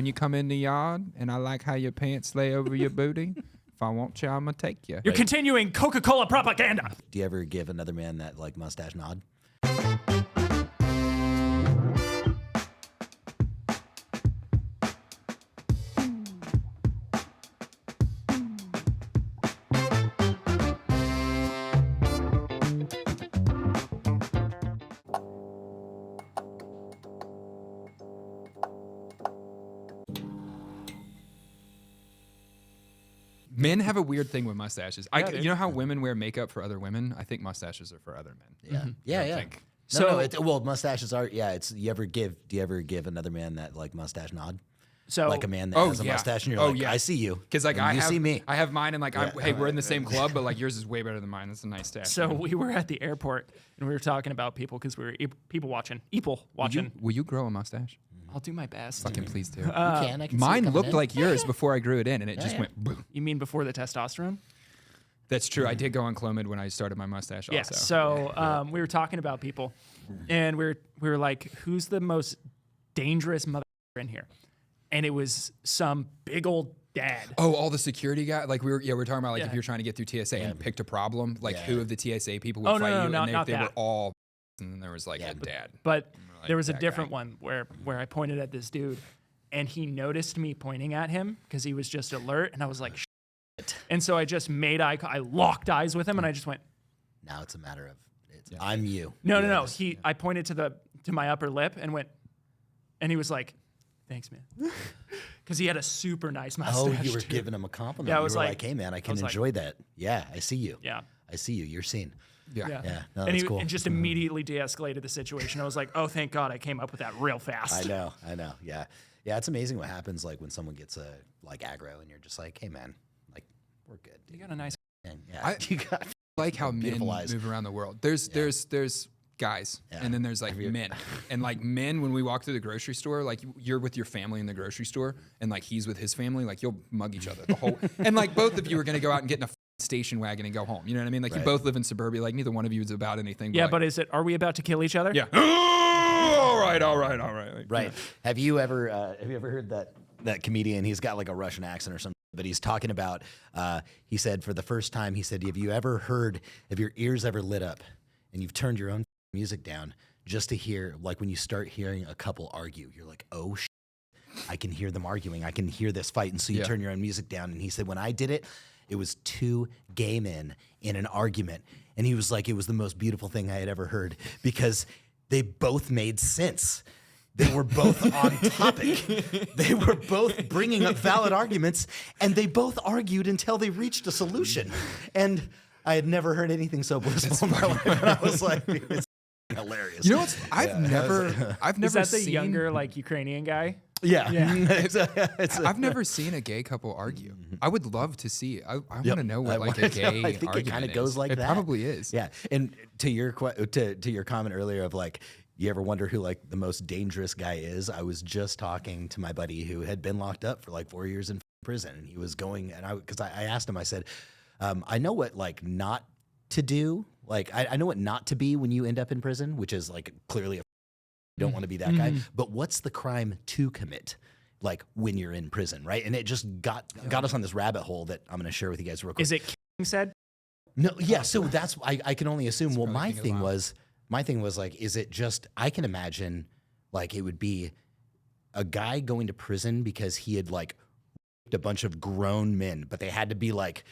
you come in the yard, and I like how your pants lay over your booty. If I want you, I'm gonna take you. You're continuing Coca-Cola propaganda. Do you ever give another man that like mustache nod? Men have a weird thing with mustaches. Yeah, You know how women wear makeup for other women? I think mustaches are for other men. Yeah. I think. Well, mustaches are. Yeah, it's. Do you ever give another man that like mustache nod? So Like a man that has a mustache, and you're like, I see you, Because like and you see me. I have mine, and like, hey, we're in the same club, but like yours is way better than mine. That's a nice stash. So we were at the airport and we were talking about people because we were people watching. Will you grow a mustache? I'll do my best. Fucking please do. I can see it Mine coming looked in. like yours before I grew it in, and it just went boom. You mean before the testosterone? That's true. I did go on Clomid when I started my mustache Yeah. also. So we were talking about people, and we were like, who's the most dangerous motherfucker in here? And it was some big old dad. Oh, all the security guys. Like we were talking about like if you're trying to get through TSA and picked a problem, like who of the TSA people would fight you, and they were all. And then there was like a dad. But like, there was a that different guy. one where I pointed at this dude, and he noticed me pointing at him because he was just alert, and I was like, shit. And so I just made I locked eyes with him, and I just went. Now it's a matter of I'm you. No. I pointed to my upper lip and went, and he was like, "Thanks, man," because he had a super nice mustache. Oh, you were too. giving him a compliment. Yeah, I you was were like, hey man, I can was like- enjoy that. Yeah, I see you. Yeah. I see you. You're seen. Yeah. Yeah, no, and that's he cool. and just immediately de-escalated the situation. I was like, "Oh, thank God, I came up with that real fast." I know. Yeah. It's amazing what happens like when someone gets like aggro, and you're just like, hey man, like we're good. You got a nice. And, you got Like how men beautiful eyes. move around the world. There's guys, and then there's like men. And like men, when we walk through the grocery store, like you're with your family in the grocery store, and like he's with his family, like you'll mug each other the whole. And like both of you are gonna go out and get in a station wagon and go home. You know what I mean? Like you both live in suburbia. Like neither one of you is about anything. Yeah, like, but are we about to kill each other? yeah. All right. Like, right. Have you ever heard that comedian? He's got like a Russian accent or something, but he's talking about. He said for the first time, he said, "Have your ears ever lit up, and you've turned your own music down just to hear like when you start hearing a couple argue, you're like, oh shit, I can hear them arguing, I can hear this fight, and so you turn your own music down." And he said, when I did it, it was two gay men in an argument, and he was like, it was the most beautiful thing I had ever heard because they both made sense. They were both on topic. They were both bringing up valid arguments, and they both argued until they reached a solution. And I had never heard anything so blissful in my life. And I was like, it's hilarious. You know what's? I've never Is that the seen, younger like Ukrainian guy? Yeah. I've never seen a gay couple argue. I would love to see it. I want to know what like a wanna gay know. I think it argument kinda is. goes like it that. probably is. Yeah. And to your comment earlier of like, you ever wonder who like the most dangerous guy is? I was just talking to my buddy who had been locked up for like 4 years in prison, and he was going, and I asked him, I said, I know what like not to do. Like I know what not to be when you end up in prison, which is like clearly you don't want to be that guy. But what's the crime to commit? Like when you're in prison, right? And it just got us on this rabbit hole that I'm going to share with you guys real quick. Is it King said? No, yeah. So that's I can only assume. Well, probably my thing was like, is it just? I can imagine like it would be a guy going to prison because he had like raped a bunch of grown men, but they had to be like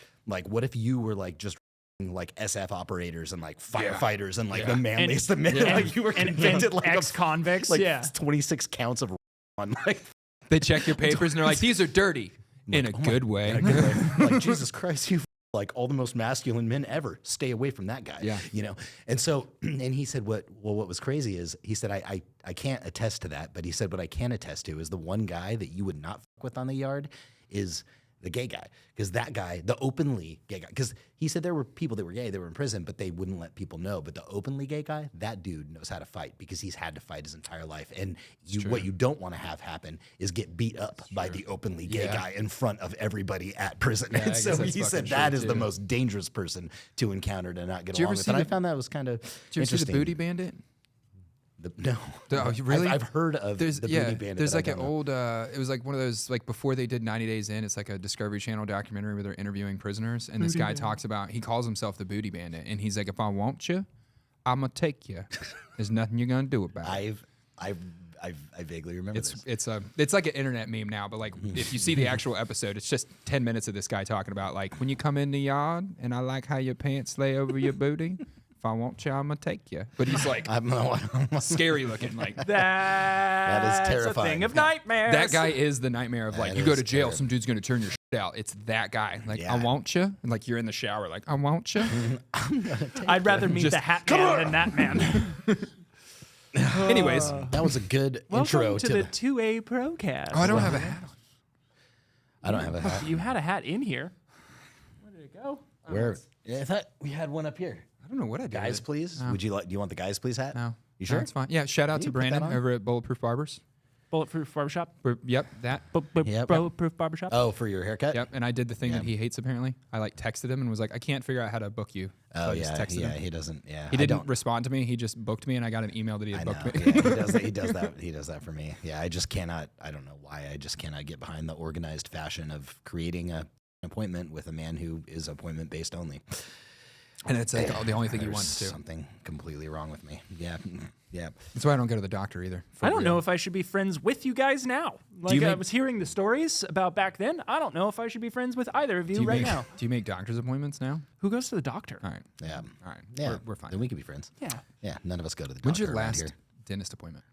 what if you were like just like SF operators and like firefighters and like the manliest of men, like you were convicted like ex-convicts, like 26 counts of on like. They check your papers and they're like, these are dirty in a good way. In a good way. Like Jesus Christ, you like all the most masculine men ever. Stay away from that guy. Yeah. You know? And so, and he said, what was crazy is he said, I can't attest to that, but he said, what I can attest to is the one guy that you would not fuck with on the yard is the gay guy. Because that guy, the openly gay guy, because he said there were people that were gay, they were in prison, but they wouldn't let people know. But the openly gay guy, that dude knows how to fight because he's had to fight his entire life. And what you don't want to have happen is get beat up by the openly gay guy in front of everybody at prison. Yeah, and so that's he said fucking that true, is too. the most dangerous person to encounter to not get Did you along ever with. see And I the- found that was kind of Did you ever see interesting. the Booty Bandit? No. Oh, you really? I've heard of the Booty Bandit. There's but like I an don't know. old, it was like one of those, like before they did 90 Days In, it's like a Discovery Channel documentary where they're interviewing prisoners. And this guy talks about, he calls himself the Booty Bandit. And he's like, if I want you, I'm going to take you. There's nothing you're going to do about it. I vaguely remember this. It's like an internet meme now, but like if you see the actual episode, it's just 10 minutes of this guy talking about like, when you come in the yard and I like how your pants lay over your booty. If I want you, I'm gonna take you. But he's like scary looking, like that is terrifying. A thing of nightmares. that guy is the nightmare of like That you go is to jail, terrible. some dude's gonna turn your shit out. It's that guy. Like Yeah. I want you, and like you're in the shower, like I want you. I'd rather meet the Hat Man than that man. Anyways, That was a good intro Welcome to the the 2A Procast. oh, I don't have a hat on. I don't have a hat. You had a hat in here. Where did it go? Where? Yeah, I thought we had one up here. I don't know what I did. Guys, with it. please. No. Would you like? Do you want the guys, please hat? No, You sure? No, it's fine. Yeah, shout out Can to you put that Brandon on? over at Bulletproof Barbers. Bulletproof Barbershop. Yep, that. Yep. Bulletproof Barbershop. Oh, for your haircut? Yep, and I did the thing Yeah. that he hates apparently. I like texted him and was like, I can't figure out how to book you. So Oh I just yeah, texted yeah. him. He doesn't. Yeah, He I didn't don't- respond to me. He just booked me, and I got an email that he I had know. booked me. Yeah, he does that. He does that. He does that for me. Yeah, I just cannot. I don't know why. I just cannot get behind the organized fashion of creating an appointment with a man who is appointment based only. And it's like the only thing he There's wants to. something completely wrong with me. Yeah, yeah. That's why I don't go to the doctor either. for I don't real. know if I should be friends with you guys now. Like you I make- was hearing the stories about back then. I don't know if I should be friends with either of you, Do you right make, now. Do you make doctor's appointments now? Who goes to the doctor? All right. Yeah. All right. Yeah, We're fine. Then we can be friends. Yeah. Yeah, none of us go to the doctor When's your around last here. dentist appointment?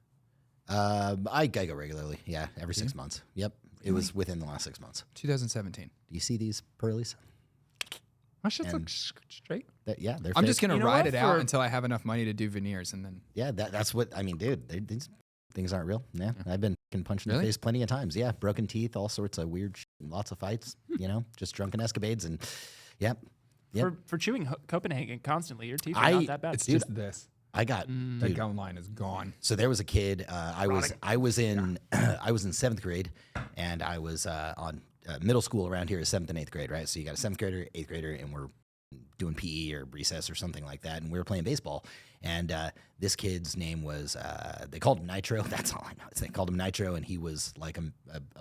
I go regularly. Yeah, every 6 months. Yep, it was within the last 6 months. 2017. Do you see these pearlies? My shit And- looks straight. Yeah, they're. I'm fake. just gonna You know ride what? it out For- until I have enough money to do veneers, and then Yeah, that's what I mean, dude. These things aren't real. Yeah, I've been fucking punched in Really? the face plenty of times. Yeah, broken teeth, all sorts of weird, lots of fights. You know, just drunken escapades, and yep. For chewing Copenhagen constantly, your teeth are I- not that bad. it's Dude, just this. I got. That Dude, gum line is gone. so there was a kid. I was in I was in 7th grade, and I was on middle school around here is 7th and 8th grade, right? So you got a 7th grader, 8th grader, and we're doing PE or recess or something like that, and we were playing baseball. And this kid's name was they called him Nitro. That's all I know. They called him Nitro, and he was like a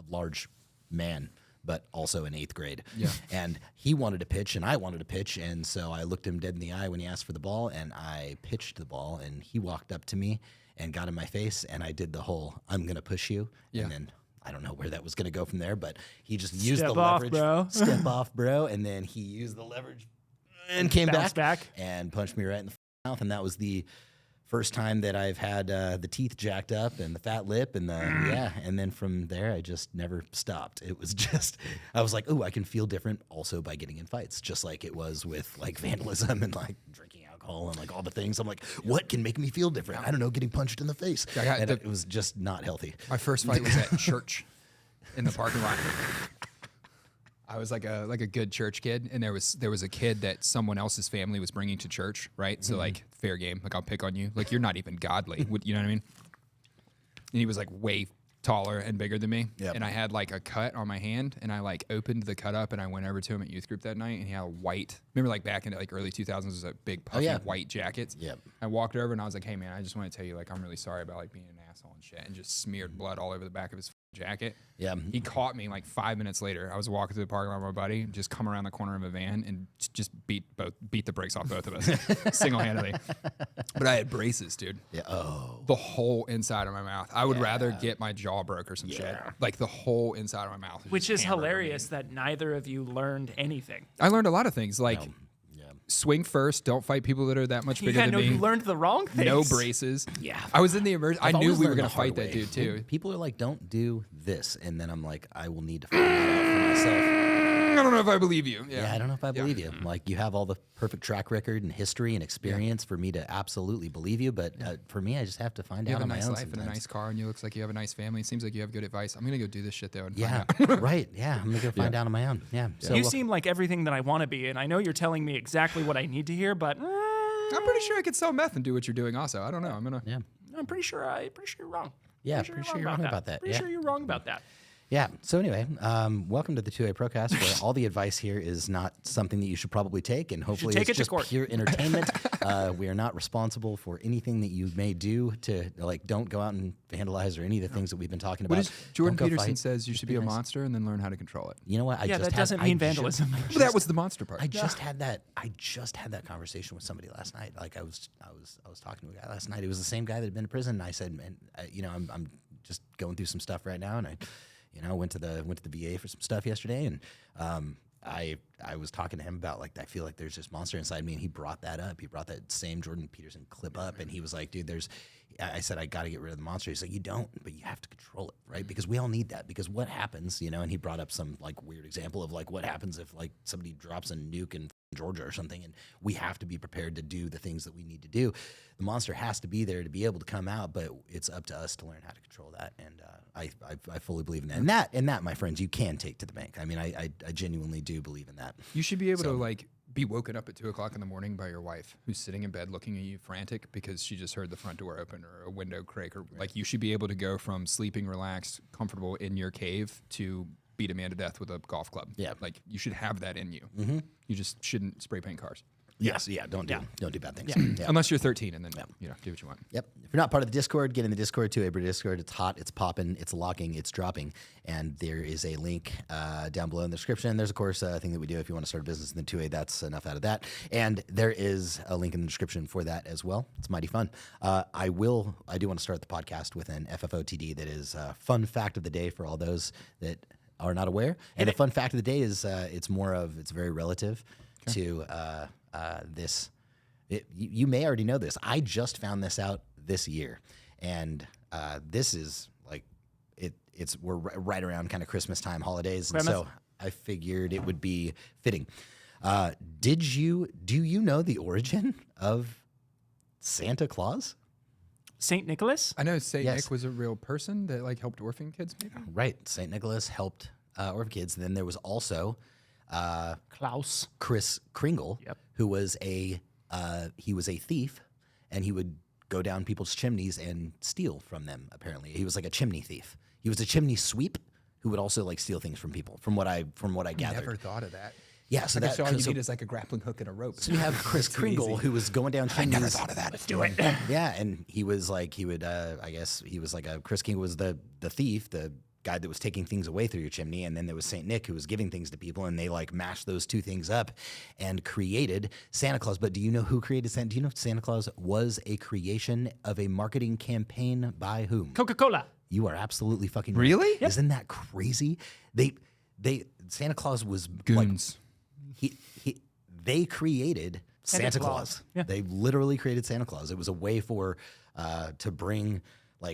large man, but also in 8th grade. Yeah. And he wanted to pitch, and I wanted to pitch, and so I looked him dead in the eye when he asked for the ball, and I pitched the ball, and he walked up to me and got in my face, and I did the whole "I'm gonna push you," Yeah. and then I don't know where that was gonna go from there, but he just used Step the off, leverage. bro. Step off, bro, and then he used the leverage and came Bounce back back. and punched me right in the mouth, and that was the first time that I've had the teeth jacked up and the fat lip and the and then from there I just never stopped. It was just I was like, oh, I can feel different also by getting in fights, just like it was with like vandalism and like drinking alcohol and like all the things. I'm like, what can make me feel different? I don't know, getting punched in the face. And it was just not healthy. My first fight was at church in the parking lot. I was like a good church kid, and there was a kid that someone else's family was bringing to church, right? So like fair game, like I'll pick on you, like you're not even godly, you know what I mean? And he was like way taller and bigger than me, Yep. and I had like a cut on my hand, and I like opened the cut up, and I went over to him at youth group that night, and he had a white. Remember like back in the like early 2000s, was a big puffy yeah. white jacket. Yep. I walked over and I was like, hey man, I just want to tell you like I'm really sorry about like being an asshole and shit, and just smeared blood all over the back of his jacket. Yeah. He caught me like 5 minutes later. I was walking through the parking lot with my buddy, just come around the corner of a van and just beat the brakes off both of us single-handedly. But I had braces, dude. Yeah. Oh. The whole inside of my mouth. I would rather get my jaw broke or some shit. Yeah. Like the whole inside of my mouth. was Which just is hammered. hilarious that neither of you learned anything. I learned a lot of things, like Yeah. swing first, don't fight people that are that much bigger Yeah, than no, me. you learned the wrong things. No braces. Yeah. I was in the emergency. I I've knew always we were learned going the to hard fight that way. dude too. People are like, don't do this, and then I'm like, I will need to find that out for myself. I don't know if I believe you. Yeah, I don't know if I believe you. Like, you have all the perfect track record and history and experience for me to absolutely believe you, but for me, I just have to find You out have a on my nice own life and a sometimes. nice car, and you looks like you have a nice family. It seems like you have good advice. I'm gonna go do this shit though. And Yeah, find out. right. Yeah, I'm gonna go find out on my own. Yeah. So You seem like everything that I want to be, and I know you're telling me exactly what I need to hear, but I'm pretty sure I could sell meth and do what you're doing. Also, I don't know. I'm gonna. yeah, I'm pretty sure you're wrong. yeah. Pretty Pretty sure you're wrong about that. Pretty Yeah. sure you're wrong about that. Yeah. So anyway, welcome to the 2A Procast, where all the advice here is not something that you should probably take, and hopefully it's just pure entertainment. We are not responsible for anything that you may do to don't go out and vandalize or any of the things that we've been talking about. Jordan Peterson says you should be a monster and then learn how to control it. You know what? That doesn't mean vandalism. That was the monster part. I just had that conversation with somebody last night. Like I was talking to a guy last night. It was the same guy that had been to prison. And I said, man, I'm just going through some stuff right now, and I went to the VA for some stuff yesterday, and I was talking to him about I feel like there's this monster inside me, and he brought that up. He brought that same Jordan Peterson clip up, and he was like, dude, I said, I got to get rid of the monster. He's like, you don't, but you have to control it, right? Because we all need that. Because what happens, and he brought up some weird example of what happens if somebody drops a nuke in Georgia or something, and we have to be prepared to do the things that we need to do. The monster has to be there to be able to come out, but it's up to us to learn how to control that. And I fully believe in that. And that, my friends, you can take to the bank. I mean, I genuinely do believe in that. You should be able to be woken up at 2:00 in the morning by your wife, who's sitting in bed looking at you frantic because she just heard the front door open or a window creak, or you should be able to go from sleeping relaxed, comfortable in your cave to beat a man to death with a golf club. Yeah, you should have that in you. Mm-hmm. You just shouldn't spray paint cars. Yes, yeah, don't do bad things. Yeah. Yeah. Unless you're 13, and then do what you want. Yep. If you're not part of the Discord, get in the Discord, 2A Discord. It's hot, it's popping, it's locking, it's dropping, and there is a link down below in the description. There's of course a thing that we do if you want to start a business in the 2A. That's enough out of that, and there is a link in the description for that as well. It's mighty fun. I do want to start the podcast with an FFOTD that is a fun fact of the day for all those that are not aware. And the fun fact of the day is it's very relative to this. You may already know this. I just found this out this year, and this is we're right around kind of Christmas time, holidays, and so I figured it would be fitting. Do you know the origin of Santa Claus? Saint Nicholas? I know Saint Nick was a real person that helped orphan kids, maybe? Right. Saint Nicholas helped orphan kids. Then there was also Klaus. Kris Kringle, who was he was a thief, and he would go down people's chimneys and steal from them. Apparently, he was like a chimney thief. He was a chimney sweep who would also steal things from people. From what I gathered. Never thought of that. Yeah, so that's all you need is a grappling hook and a rope. So you have Kris Kringle, who was going down chimneys. I never thought of that. Let's do it. Yeah, and he was Kris Kringle was the thief, the guy that was taking things away through your chimney, and then there was Saint Nick, who was giving things to people, and they mashed those two things up and created Santa Claus. But do you know who created Santa? Do you know Santa Claus was a creation of a marketing campaign by whom? Coca-Cola. You are absolutely fucking right. Really? Yep. Isn't that crazy? Santa Claus was goons. They created Santa Claus. Yeah. They literally created Santa Claus. It was a way for to bring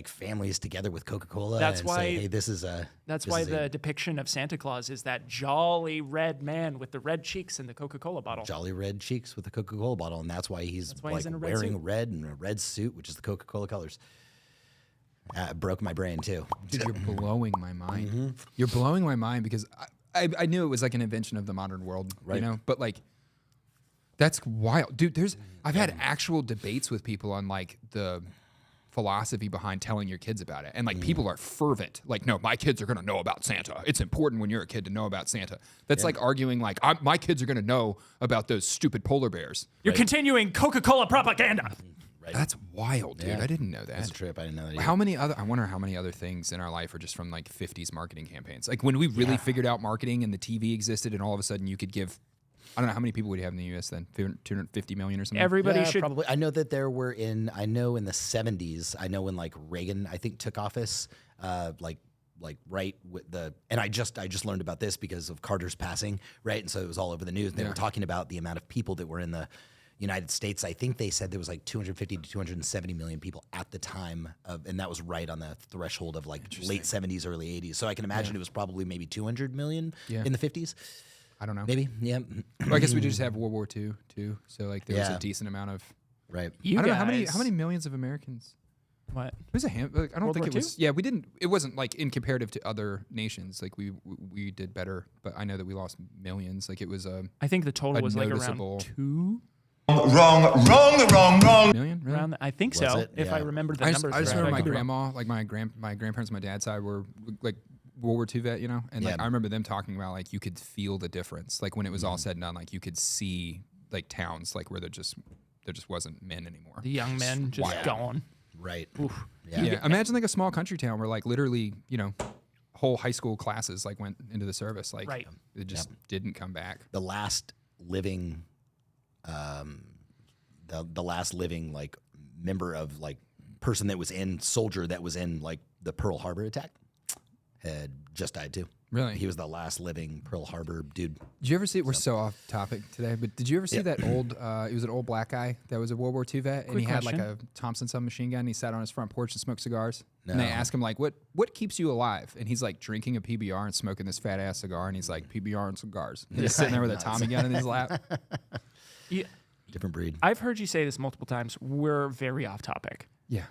families together with Coca-Cola. That's and why. Say, hey, this is the depiction of Santa Claus is that jolly red man with the red cheeks and the Coca-Cola bottle. Jolly red cheeks with the Coca-Cola bottle, and that's why he's in a wearing red and a red suit, which is the Coca-Cola colors. Broke my brain too. Dude, you're blowing my mind. Mm-hmm. You're blowing my mind because I knew it was an invention of the modern world, right? But that's wild, dude. I've had actual debates with people on the philosophy behind telling your kids about it, and people are fervent. No, my kids are gonna know about Santa. It's important when you're a kid to know about Santa. That's like arguing my kids are gonna know about those stupid polar bears. You're continuing Coca-Cola propaganda. Right. That's wild, dude. Yeah. I didn't know that. That's a trip. I didn't know that either. I wonder how many other things in our life are just from 50s marketing campaigns. When we really figured out marketing and the TV existed, and all of a sudden you could give, I don't know how many people would you have in the U.S. then, 250 million or something. Everybody should probably. I know that there were in the 70s. I know when Reagan took office, right with and I just learned about this because of Carter's passing, right? And so it was all over the news. They were talking about the amount of people that were in the United States. I think they said there was 250 to 270 million people at the time and that was right on the threshold of late 70s, early 80s. So I can imagine it was probably maybe 200 million in the 50s. I don't know. Maybe, yeah. Well, I guess we just have World War II too. So there was a decent amount of. Right. I don't know how many millions of Americans. What? It was I don't World think War it was. Yeah, we didn't. It wasn't in comparative to other nations. We did better, but I know that we lost millions. It was I think the total was around 2. Wrong. Million? Really? Around I think so. If I remember the numbers. I just remember my grandma, my grandparents on my dad's side were World War II vet, you know, and like Yeah. I remember them talking about like you could feel the difference, like when it was all said and done, like you could see like towns like where there just wasn't men anymore. The young men just gone. Right. Yeah. Imagine like a small country town where like literally, you know, whole high school classes like went into the service, like it just didn't come back. The last living, the last living like member of like person that was in soldier that was in like the Pearl Harbor attack had just died too. Really? He was the last living Pearl Harbor dude. Did you ever see? We're so off topic today, but did you ever see that old? It was an old black guy that was a World War II vet, and he had like a Thompson submachine gun. And he sat on his front porch and smoked cigars. No. And they asked him like, "What keeps you alive?" And he's like drinking a PBR and smoking this fat ass cigar. And he's like, "PBR and cigars." And he's sitting there with a Tommy gun in his lap. Yeah. Different breed. I've heard you say this multiple times. We're very off topic. Yeah.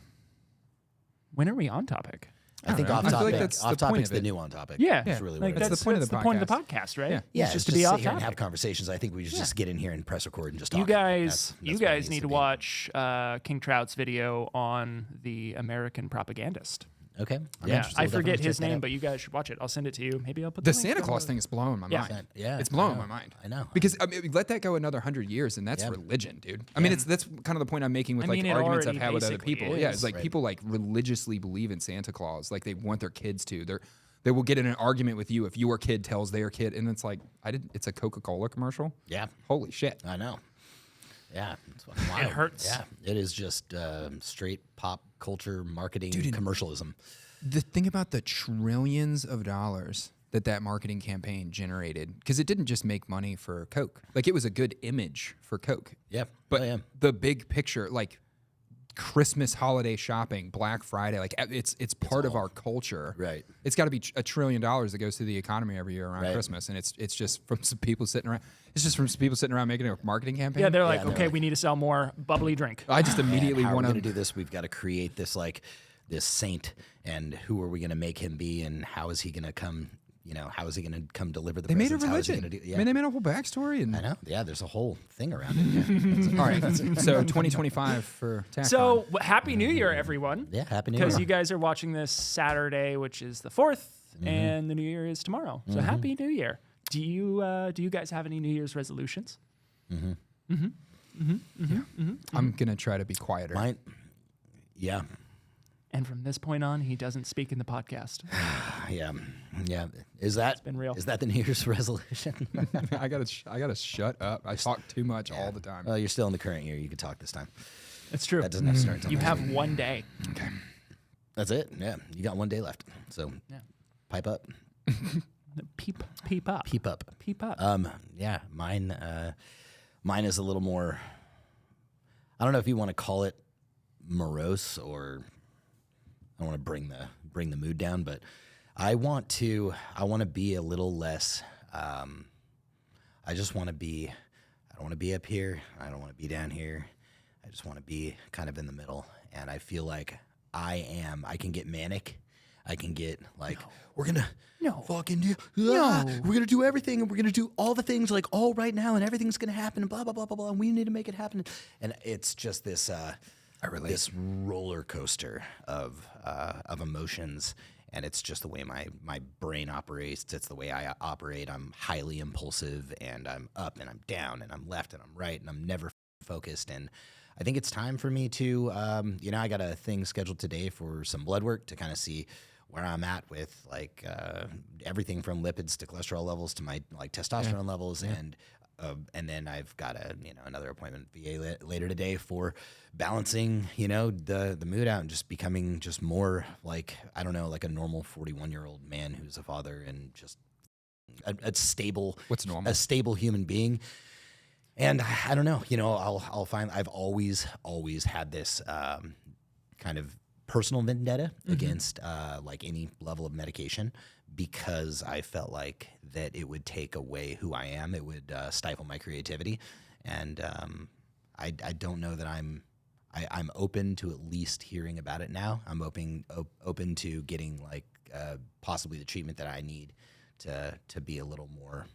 When are we on topic? I think off I feel topic. like that's Off the point topic's of the it. new on topic. Yeah. That's really like what it that's is. the point of the that's point of the podcast, right? Yeah, It's just to sit be off here and have topic. conversations. I think we just get in here and press record and just talk. You guys, That's what it needs need to be. watch King Trout's video on the American propagandist. Okay. I'm Yeah, interested. I We'll forget definitely his check that name, out. but you guys should watch it. I'll send it to you. Maybe I'll put The link Santa down Claus below. thing is blowing my mind. Yeah, it's blowing I know. my mind. I know. Because I mean, let that go another 100 years, and that's religion, dude. I mean, that's kind of the point I'm making with I mean, like it arguments I've already had with other basically people. is. Yeah, it's like Right. people like religiously believe in Santa Claus, like they want their kids to. They will get in an argument with you if your kid tells their kid, and it's like it's a Coca-Cola commercial. Yeah. Holy shit. I know. Yeah. It's fucking wild. It hurts. Yeah. It is just straight pop culture marketing commercialism. The thing about the trillions of dollars that marketing campaign generated, because it didn't just make money for Coke. Like, it was a good image for Coke. Yeah. But the big picture, like Christmas holiday shopping, Black Friday, like it's part of our culture. Right. It's got to be $1 trillion that goes through the economy every year around Right. Christmas, and it's just from some people sitting around. It's just from some people sitting around making a marketing campaign. Yeah, they're like, they're okay, like- we need to sell more bubbly drink. I just immediately How are we want going to to do this? We've got to create this like this saint, and who are we going to make him be, and how is he going to come? You know, how is he going to come deliver the They made a presents? How is he religion. gonna do, I mean, they made a whole backstory. And I know. Yeah, there's a whole thing around it. Yeah. all right, so 2025 for Tacticon. So, Happy New Year, everyone. Yeah, Happy New Year. Because you guys are watching this Saturday, which is the 4th, Mm-hmm. and the New Year is tomorrow. So, Happy New Year. Do you guys have any New Year's resolutions? I'm gonna try to be quieter. Mine, yeah, And from this point on, he doesn't speak in the podcast. yeah. Is that been real. Is that the New Year's resolution? I gotta shut up. I talk too much all the time. Well, you're still in the current year. You can talk this time. It's true. That doesn't have to start until You next have year. one day. Okay. That's it. Yeah, you got one day left. So Yeah. pipe up, Peep up. peep up. Peep up. Yeah, mine is a little more. I don't know if you want to call it morose, or I don't want to bring the mood down, but I want to be a little less. I just want to be. I don't want to be up here. I don't want to be down here. I just want to be kind of in the middle. And I feel like I can get manic. I can get like, we're gonna fucking do. We're gonna do everything, and we're gonna do all the things like all right now, and everything's gonna happen, and blah blah blah blah blah. And we need to make it happen. And it's just this. This roller coaster of emotions, and it's just the way my brain operates. It's the way I operate. I'm highly impulsive, and I'm up and I'm down and I'm left and I'm right, and I'm never focused. And I think it's time for me to, I got a thing scheduled today for some blood work to kind of see where I'm at with like everything from lipids to cholesterol levels to my like testosterone levels, and then I've got another appointment at VA later today for balancing the mood out and just becoming just more like, I don't know, like a normal 41-year-old man who's a father and just a stable, What's normal? a stable human being. And I don't know, I'll find I've always had this kind of personal vendetta against like any level of medication, because I felt like that it would take away who I am. It would stifle my creativity. And I don't know that I'm open to at least hearing about it now. I'm open to getting like possibly the treatment that I need to be a little more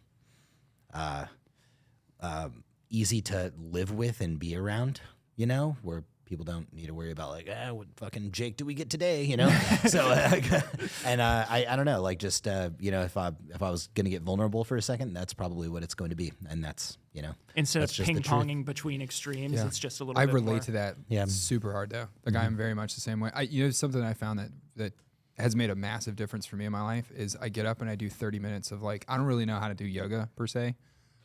easy to live with and be around, where people don't need to worry about like, what fucking Jake do we get today? You know? So, and I don't know, like just, you know, if I was going to get vulnerable for a second, that's probably what it's going to be. And that's, you know, instead that's of just the truth. ping-ponging between extremes, it's just a little I bit more. relate to that super hard though. Like I am very much the same way. You know, something I found that has made a massive difference for me in my life is I get up and I do 30 minutes of like, I don't really know how to do yoga per se,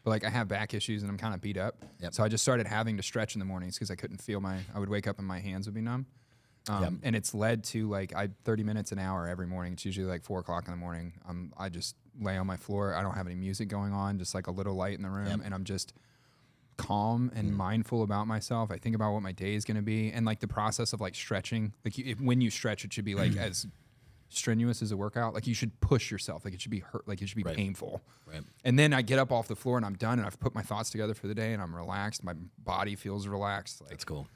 but like I have back issues and I'm kind of beat up. So I just started having to stretch in the mornings because I couldn't feel I would wake up and my hands would be numb. And it's led to like 30 minutes an hour every morning. It's usually like 4 o'clock in the morning. I just lay on my floor. I don't have any music going on, just like a little light in the room. And I'm just calm and mindful about myself. I think about what my day is going to be. And like the process of like stretching, like when you stretch, it should be like as strenuous as a workout. Like you should push yourself. Like it should be hurt. Like it should be painful. Right. And then I get up off the floor and I'm done and I've put my thoughts together for the day and I'm relaxed. My body feels relaxed. Like, That's cool.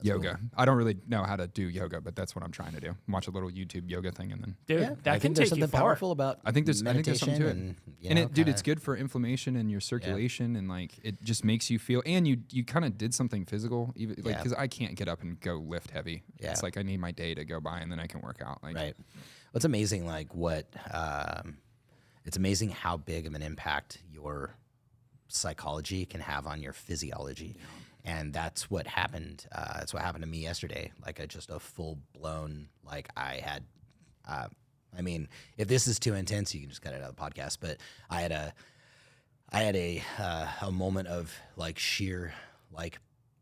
Yoga. Cool. I don't really know how to do yoga, but that's what I'm trying to do. Watch a little YouTube yoga thing and then. Dude, that can take you far. Powerful about I think there's something to it. And dude, it's good for inflammation and your circulation and like it just makes you feel. And you kind of did something physical, even like because I can't get up and go lift heavy. Yeah. It's like I need my day to go by and then I can work out. Like, right. What's amazing, like what it's amazing how big of an impact your psychology can have on your physiology. Yeah. And that's what happened. That's what happened to me yesterday. Like just a full blown, like I had, I mean, if this is too intense, you can just cut it out of the podcast. But I had a moment of like sheer like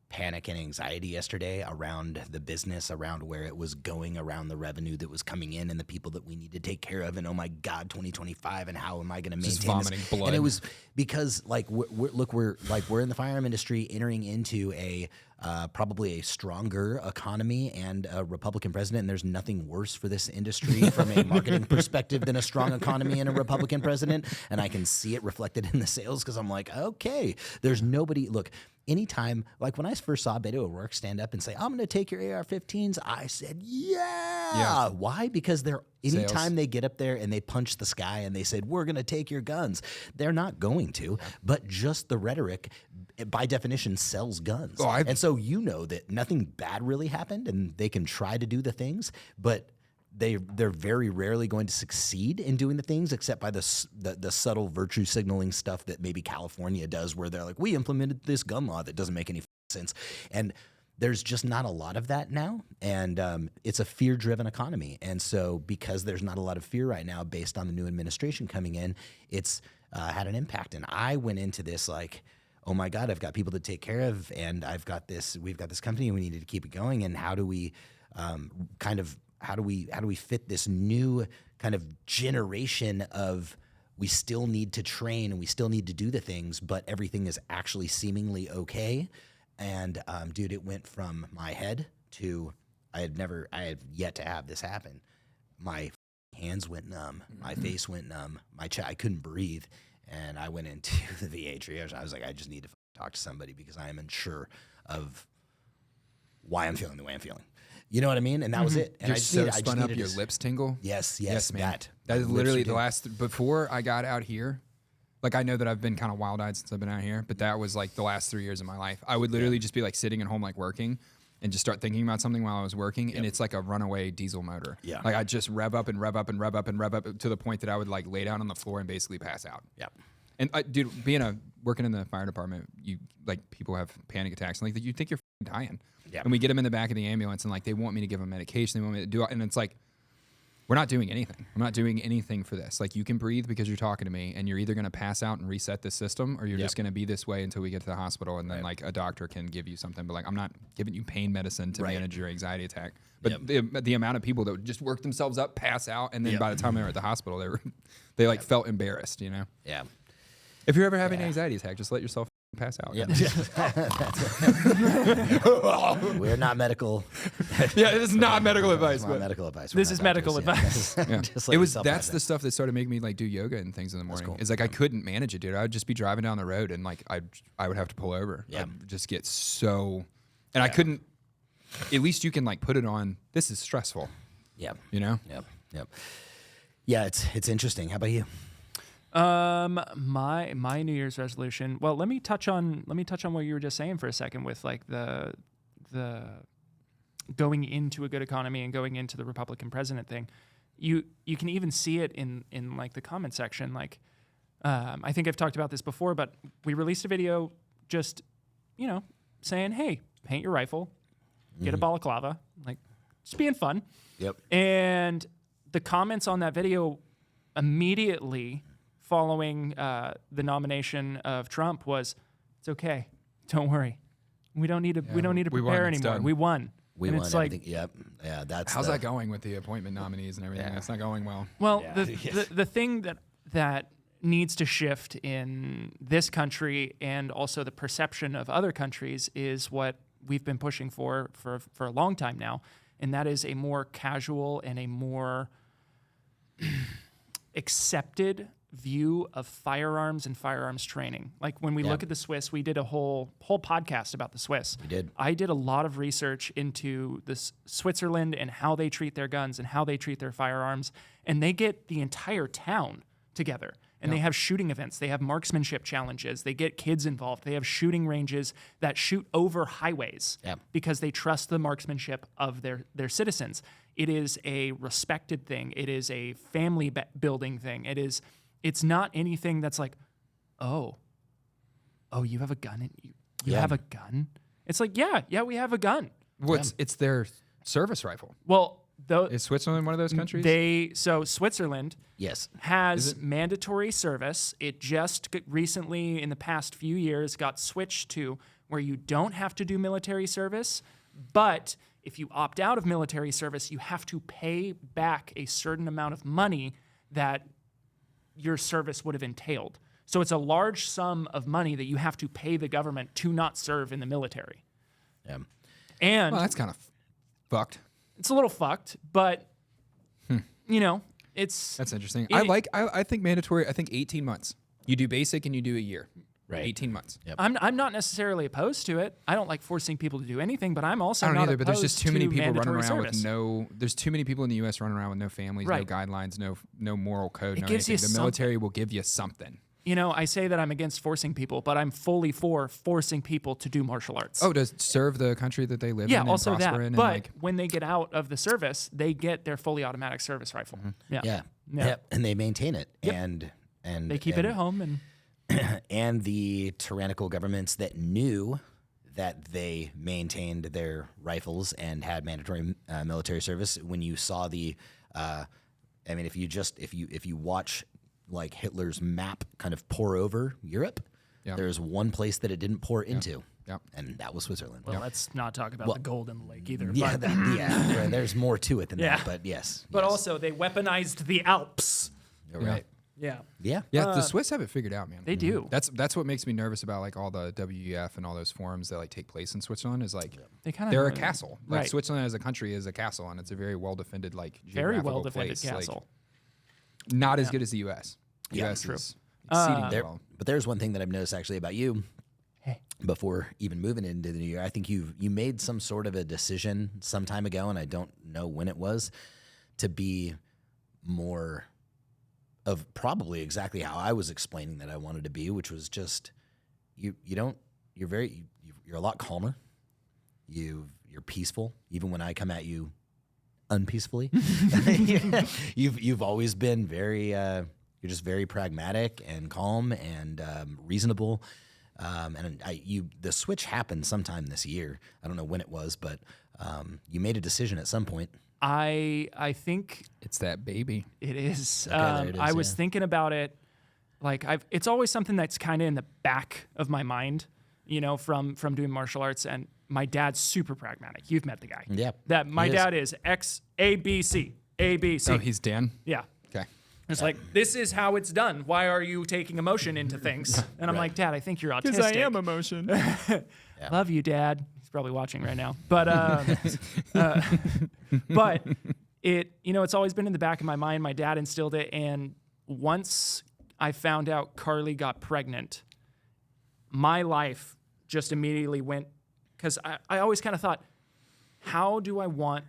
panic and anxiety yesterday around the business, around where it was going, around the revenue that was coming in and the people that we need to take care of. And oh my God, 2025, and how am I going to maintain just vomiting this? blood. And it was because like we're in the firearm industry entering into a probably a stronger economy and a Republican president. And there's nothing worse for this industry from a marketing perspective than a strong economy and a Republican president. And I can see it reflected in the sales because I'm like, okay, there's nobody. Look, anytime, like when I first saw Beto O'Rourke stand up and say, I'm going to take your AR-15s, I said, yeah. Why? Because anytime they get up there and they punch the sky and they said, we're going to take your guns, they're not going to, but just the rhetoric by definition sells guns. And so you know that nothing bad really happened and they can try to do the things, but they're very rarely going to succeed in doing the things except by the subtle virtue signaling stuff that maybe California does, where they're like, we implemented this gun law that doesn't make any sense. And there's just not a lot of that now. And it's a fear-driven economy. And so because there's not a lot of fear right now based on the new administration coming in, it's had an impact. And I went into this like, oh my God, I've got people to take care of and we've got this company and we needed to keep it going. And how do we how do we fit this new kind of generation of we still need to train and we still need to do the things, but everything is actually seemingly okay. And dude, it went from my head to I had yet to have this happen. My hands went numb, my face went numb, I couldn't breathe, and I went into the VA triage. I was like, I just need to talk to somebody because I am unsure of why I'm feeling the way I'm feeling. You know what I mean? And that was it. And You're so spun up, your lips tingle. Yes, man. That is literally the last, before I got out here, like I know that I've been kind of wild-eyed since I've been out here, but that was like the last 3 years of my life. I would literally just be like sitting at home like working and just start thinking about something while I was working, and it's like a runaway diesel motor. Yeah. Like I just rev up and rev up and rev up and rev up to the point that I would like lay down on the floor and basically pass out. Yeah. And dude, working in the fire department, you like people have panic attacks and like you think you're dying. Yeah. And we get them in the back of the ambulance and like they want me to give them medication, they want me to do it, and it's like we're not doing anything. I'm not doing anything for this. Like you can breathe because you're talking to me, and you're either going to pass out and reset the system, or you're just going to be this way until we get to the hospital, and then like a doctor can give you something. But like I'm not giving you pain medicine to manage your anxiety attack. But the amount of people that would just work themselves up, pass out, and then by the time they were at the hospital, they like felt embarrassed, you know? Yeah. If you're ever having an anxiety attack, just let yourself pass out. Yeah. We're not medical. Yeah, this is not medical advice. It's not medical advice. This is medical advice. That's the stuff that started making me like do yoga and things in the morning. Cool. It's like I couldn't manage it, dude. I would just be driving down the road and like I would have to pull over. Yeah. I'd just get so, and I couldn't. At least you can like put it on. This is stressful. Yeah. You know. Yep. Yeah, it's interesting. How about you? My New Year's resolution. Well, let me touch on what you were just saying for a second with like the going into a good economy and going into the Republican president thing, you can even see it in like the comment section. Like, I think I've talked about this before, but we released a video just, saying, hey, paint your rifle, get a balaclava, like just being fun. Yep. And the comments on that video immediately following the nomination of Trump was, "It's okay, don't worry, we don't need to prepare anymore. We won." We and won it's like, everything. Yep. Yeah. That's How's that going with the appointment nominees and everything? That's not going well. Well, the thing that needs to shift in this country and also the perception of other countries is what we've been pushing for a long time now, and that is a more casual and a more accepted view of firearms and firearms training. Like when we look at the Swiss, we did a whole podcast about the Swiss. We did. I did a lot of research into this Switzerland and how they treat their guns and how they treat their firearms, and they get the entire town together. And they have shooting events. They have marksmanship challenges. They get kids involved. They have shooting ranges that shoot over highways because they trust the marksmanship of their citizens. It is a respected thing. It is a family building thing. It's not anything that's like, oh, you have a gun? You have a gun? It's like, yeah, we have a gun. It's their service rifle. Well, is Switzerland one of those countries? Switzerland has mandatory service. It just recently, in the past few years, got switched to where you don't have to do military service, but if you opt out of military service, you have to pay back a certain amount of money that your service would have entailed. So it's a large sum of money that you have to pay the government to not serve in the military. Yeah. And that's kind of fucked. It's a little fucked, but that's interesting. I think mandatory. I think 18 months. You do basic and you do a year. Right. 18 months. Yep. I'm not necessarily opposed to it. I don't like forcing people to do anything, but I'm also not not either. But there's just too many people running around service. with no. There's too many people in the U.S. running around with no families, no guidelines, no moral code, no anything. The military will give you something. I say that I'm against forcing people, but I'm fully for forcing people to do martial arts. Oh, to serve the country that they live in and also prosper that. in. But when they get out of the service, they get their fully automatic service rifle. Mm-hmm. Yeah. And they maintain it. Yep. And they keep it at home. And the tyrannical governments that knew that they maintained their rifles and had mandatory military service, when you saw if you watch like Hitler's map kind of pour over Europe, there's one place that it didn't pour into, and that was Switzerland. Well, let's not talk about the gold in the lake either. Yeah, there's more to it than that, but yes. But also, they weaponized the Alps. You're right. Yeah. The Swiss have it figured out, man. They do. That's what makes me nervous about like all the WEF and all those forums that like take place in Switzerland is like they're a castle. Like right. Switzerland as a country is a castle, and it's a very well defended very well defended castle. Like, not as good as the U.S. U.S. true. is exceedingly well. But there's one thing that I've noticed actually about you. Before even moving into the new year, I think you made some sort of a decision some time ago, and I don't know when it was, to be more of probably exactly how I was explaining that I wanted to be, which was just you're a lot calmer. You're peaceful, even when I come at you unpeacefully. You've always been very you're just very pragmatic and calm and reasonable. The switch happened sometime this year. I don't know when it was, but you made a decision at some point. I think it's that baby. It is. Okay, it is, I was thinking about it. Like it's always something that's kind of in the back of my mind, from doing martial arts. And my dad's super pragmatic. You've met the guy. Yeah. That my dad is X A B C A B C. Oh, he's Dan. Yeah. Okay. It's like, this is how it's done. Why are you taking emotion into things? And I'm like, Dad, I think you're autistic. Because I am emotion. Love you, Dad. He's probably watching right now. But but it's always been in the back of my mind. My dad instilled it. And once I found out Carly got pregnant, my life just immediately went, because I always kind of thought, how do I want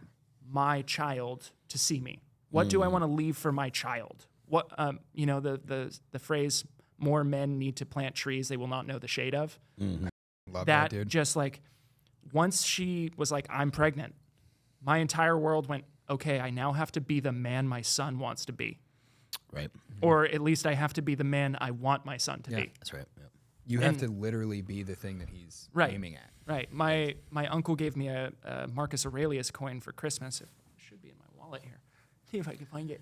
my child to see me? What do I want to leave for my child? What the phrase, more men need to plant trees they will not know the shade of. Mm-hmm. Love that dude. Just like once she was like, I'm pregnant, my entire world went, okay, I now have to be the man my son wants to be. Right. Or at least I have to be the man I want my son to be. That's right. Yep. You have to literally be the thing that he's aiming at. Right. My uncle gave me a Marcus Aurelius coin for Christmas. It should be in my wallet here. See if I can find it.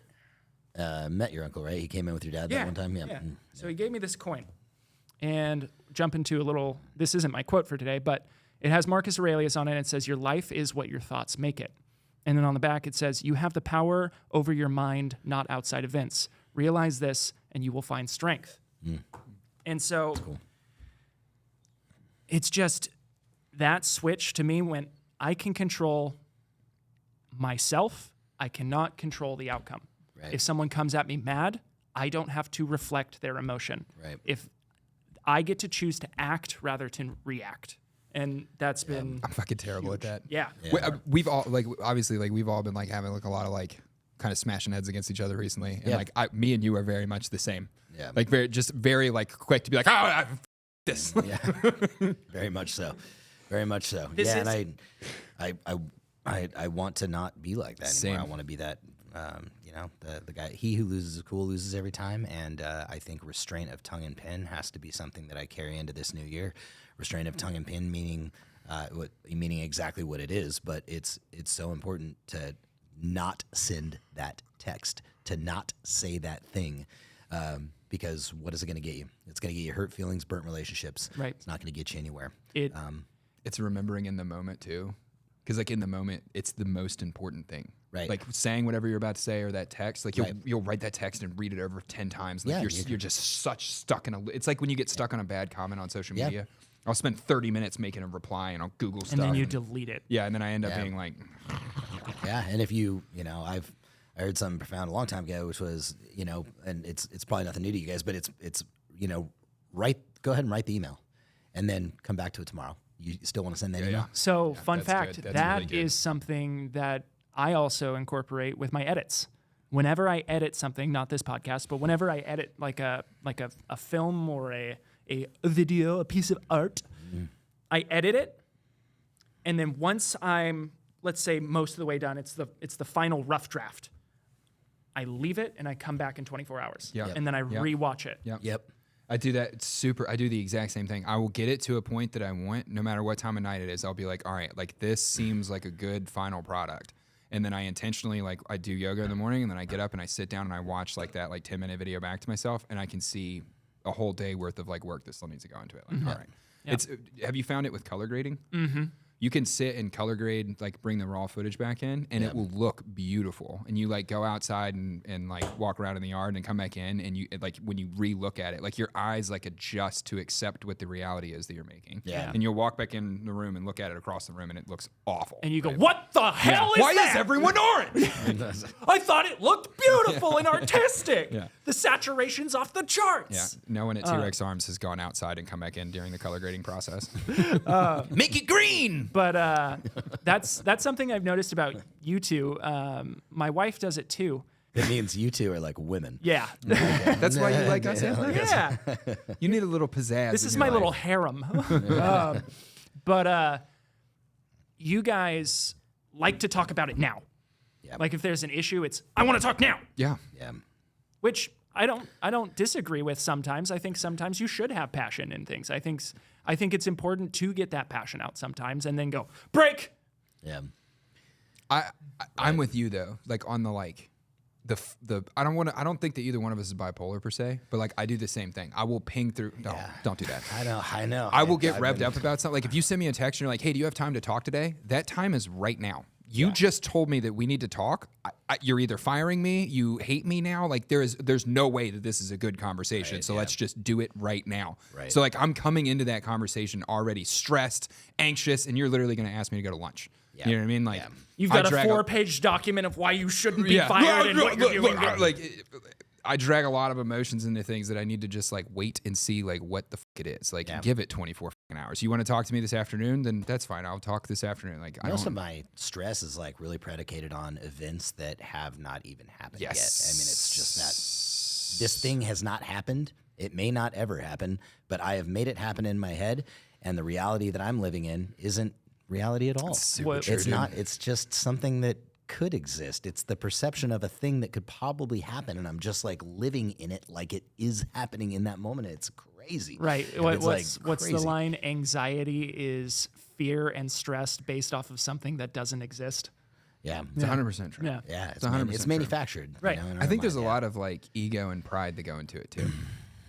Met your uncle, right? He came in with your dad that one time? Yeah. Mm. So he gave me this coin. And jump into a little, this isn't my quote for today, but it has Marcus Aurelius on it. It says, your life is what your thoughts make it. And then on the back, it says, you have the power over your mind, not outside events. Realize this, and you will find strength. Mm. And so it's just that switch to me when I can control myself, I cannot control the outcome. Right. If someone comes at me mad, I don't have to reflect their emotion. Right. If I get to choose to act rather than react. And that's been I'm fucking terrible at that. Yeah. We've all obviously we've all been having a lot of kind of smashing heads against each other recently. And me and you are very much the same. Yeah. Very quick to be this. Yeah. Very much so. Very much so. I want to not be like that anymore. Same. I want to be that the guy, he who loses is cool, loses every time. And I think restraint of tongue and pen has to be something that I carry into this new year. Restraint of tongue and pen meaning exactly what it is, but it's so important to not send that text, to not say that thing, because what is it going to get you? It's going to get you hurt feelings, burnt relationships. Right. It's not going to get you anywhere. It's remembering in the moment too. Because in the moment, it's the most important thing. Right. Like saying whatever you're about to say or that text, you'll write that text and read it over 10 times. You're just stuck in it's like when you get stuck on a bad comment on social media. I'll spend 30 minutes making a reply and I'll Google stuff. And then you delete it. Yeah, and then I end up being like... Yeah, and if I heard something profound a long time ago, which was, and it's probably nothing new to you guys, but it's go ahead and write the email and then come back to it tomorrow. You still want to send that email? So fun fact, that really is something that I also incorporate with my edits. Whenever I edit something, not this podcast, but whenever I edit like a film or a video, a piece of art, I edit it, and then once I'm, let's say, most of the way done, it's the final rough draft. I leave it and I come back in 24 hours. Yeah. And then I rewatch it. Yep. I do that I do the exact same thing. I will get it to a point that I want, no matter what time of night it is. I'll be like, all right, this seems like a good final product. And then I intentionally, I do yoga in the morning, and then I get up and I sit down and I watch that 10-minute video back to myself, and I can see a whole day worth of work that still needs to go into it. All right. Yeah. Have you found it with color grading? Mm-hmm. You can sit and color grade, bring the raw footage back in, and it will look beautiful. And you go outside and walk around in the yard and come back in, and you when you re-look at it, your eyes adjust to accept what the reality is that you're making. Yeah. And you'll walk back in the room and look at it across the room, and it looks awful. And you go, what the hell is Why that? is everyone orange? I thought it looked beautiful and artistic. Yeah. The saturation's off the charts. Yeah. No one at T-Rex Arms has gone outside and come back in during the color grading process. Make it green. But that's something I've noticed about you two. My wife does it too. It means you two are like women. Yeah. That's why you like us. Yeah. You need a little pizzazz. This is my little harem. But you guys like to talk about it now. Yep. If there's an issue, it's I want to talk now. Yeah. Yeah. Which I don't disagree with sometimes. I think sometimes you should have passion in things. I think it's important to get that passion out sometimes and then go, break. Yeah. I'm with you though. On the I don't think that either one of us is bipolar per se, but I do the same thing. I will ping through. No, don't do that. I know. I will get revved up about something. If you send me a text and you're like, hey, do you have time to talk today? That time is right now. You just told me that we need to talk. You're either firing me, you hate me now. There's no way that this is a good conversation. Right, so let's just do it right now. Right. So I'm coming into that conversation already stressed, anxious, and you're literally going to ask me to go to lunch. Yeah. You know what I mean? You've got a 4-page document of why you shouldn't be fired and what you're doing. I drag a lot of emotions into things that I need to just wait and see what the fuck it is. Give it 24 hours. You want to talk to me this afternoon? Then that's fine. I'll talk this afternoon. Most of my stress is really predicated on events that have not even happened yet. I mean, it's just that this thing has not happened. It may not ever happen, but I have made it happen in my head, and the reality that I'm living in isn't reality at all. super It's not. It's just something that could exist. It's the perception of a thing that could probably happen, and I'm just like living in it like it is happening in that moment. It's crazy. Right. It's What's the crazy. line? Anxiety is fear and stress based off of something that doesn't exist. Yeah. It's 100% true. Yeah. Yeah. It's 100% It's true. manufactured. Right. You know, in I our think there's a mind, lot of like ego and pride that go into it too,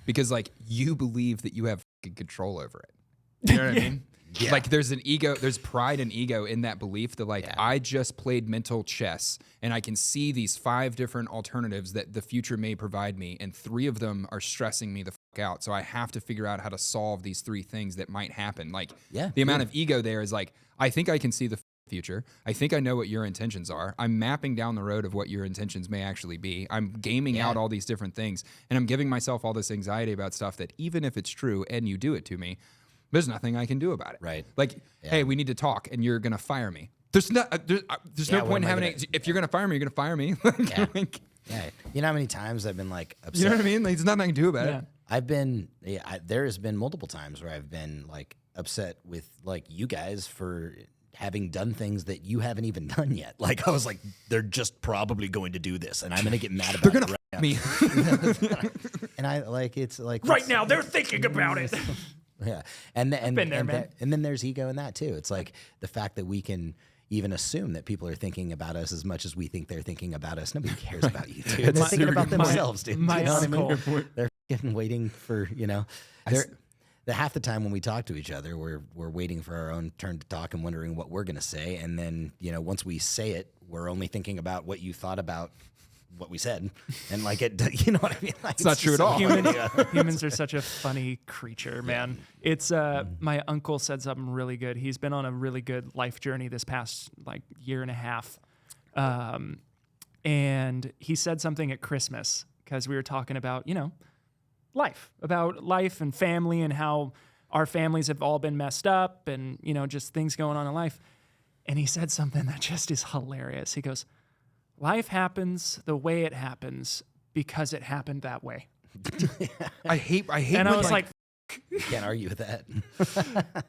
because like you believe that you have fucking control over it. You know what I mean? Yeah. Like there's pride and ego in that belief that like I just played mental chess and I can see these 5 different alternatives that the future may provide me, and 3 of them are stressing me the fuck out. So I have to figure out how to solve these 3 things that might happen. Like the amount of ego there is like, I think I can see the future. I think I know what your intentions are. I'm mapping down the road of what your intentions may actually be. I'm gaming out all these different things, and I'm giving myself all this anxiety about stuff that even if it's true and you do it to me, there's nothing I can do about it. Right. Like, hey, we need to talk, and you're gonna fire me. There's no point in having if you're gonna fire me, you're gonna fire me. Yeah. You know how many times I've been like upset? You know what I mean? Like, there's nothing I can do about it. I've been, there has been multiple times where I've been like upset with like you guys for having done things that you haven't even done yet. Like I was like, they're just probably going to do this, and I'm gonna get mad about They're it. gonna Right me. and I like it's like Right now, they're thinking about it. Yeah, and been there, man. And then there's ego in that too. It's like the fact that we can even assume that people are thinking about us as much as we think they're thinking about us. Nobody cares about you, dude. They're thinking about themselves, dude. My You know what I mean? uncle. They're fucking waiting for, the half the time when we talk to each other, we're waiting for our own turn to talk and wondering what we're gonna say, and then once we say it, we're only thinking about what you thought about what we said, and like it, you know what I mean? Like, It's not true at all. Humans are such a funny creature, man. It's my uncle said something really good. He's been on a really good life journey this past like year and a half, and he said something at Christmas because we were talking about life and family and how our families have all been messed up and just things going on in life. And he said something that just is hilarious. He goes, "Life happens the way it happens because it happened that way." I hate. And I was like, You can't argue with that.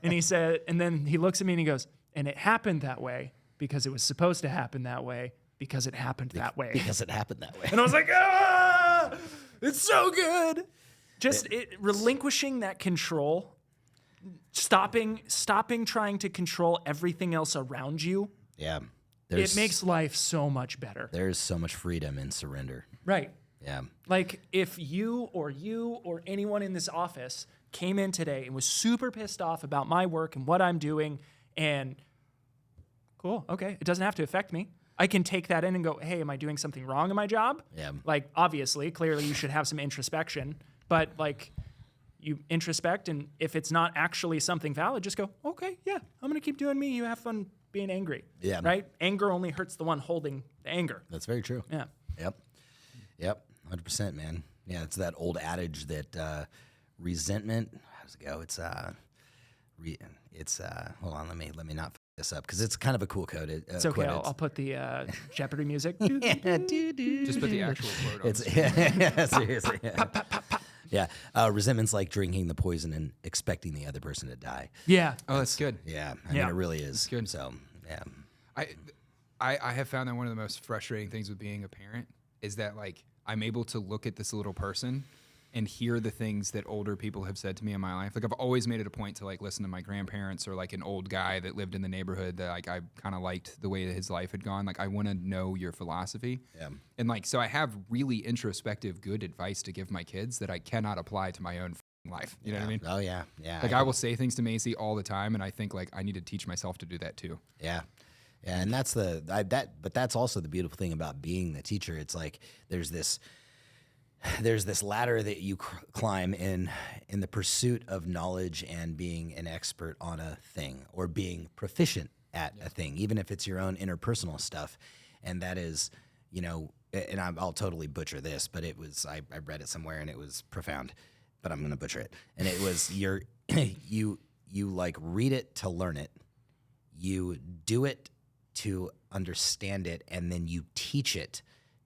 and he said, and then he looks at me and he goes, "And it happened that way because it was supposed to happen that way because it happened that way." Because it happened that way. And I was like, it's so good. Just relinquishing that control, stopping trying to control everything else around you. Yeah. It makes life so much better. There's so much freedom in surrender. Right. Yeah. Like if you or anyone in this office came in today and was super pissed off about my work and what I'm doing, and cool, okay, it doesn't have to affect me. I can take that in and go, hey, am I doing something wrong in my job? Yeah. Like, obviously, clearly you should have some introspection, but like you introspect, and if it's not actually something valid, just go, okay, yeah, I'm going to keep doing me. You have fun being angry. Yeah. Right? Anger only hurts the one holding the anger. That's very true. Yeah. Yep. 100%, man. Yeah, it's that old adage that resentment, how does it go? It's hold on, let me not f this up because it's kind of a cool quote. It's okay. I'll put the Jeopardy music. Just put the actual quote on. It's seriously. Yeah. Resentment's like drinking the poison and expecting the other person to die. Yeah. Oh, that's good. Yeah. I mean, it really is. good. So, yeah. I have found that one of the most frustrating things with being a parent is that like I'm able to look at this little person and hear the things that older people have said to me in my life. Like I've always made it a point to like listen to my grandparents or like an old guy that lived in the neighborhood that like I kind of liked the way that his life had gone. Like I want to know your philosophy. Yeah. And like so I have really introspective good advice to give my kids that I cannot apply to my own life. You know what I mean? Oh, yeah. Yeah. Like I will say things to Macy all the time and I think like I need to teach myself to do that too. Yeah. Yeah, and that's but that's also the beautiful thing about being the teacher. It's like there's this ladder that you climb in the pursuit of knowledge and being an expert on a thing or being proficient at a thing, even if it's your own interpersonal stuff. And that is, and I'll totally butcher this, but it was I read it somewhere and it was profound, but I'm gonna butcher it. And it was you like read it to learn it, you do it to understand it, and then you teach it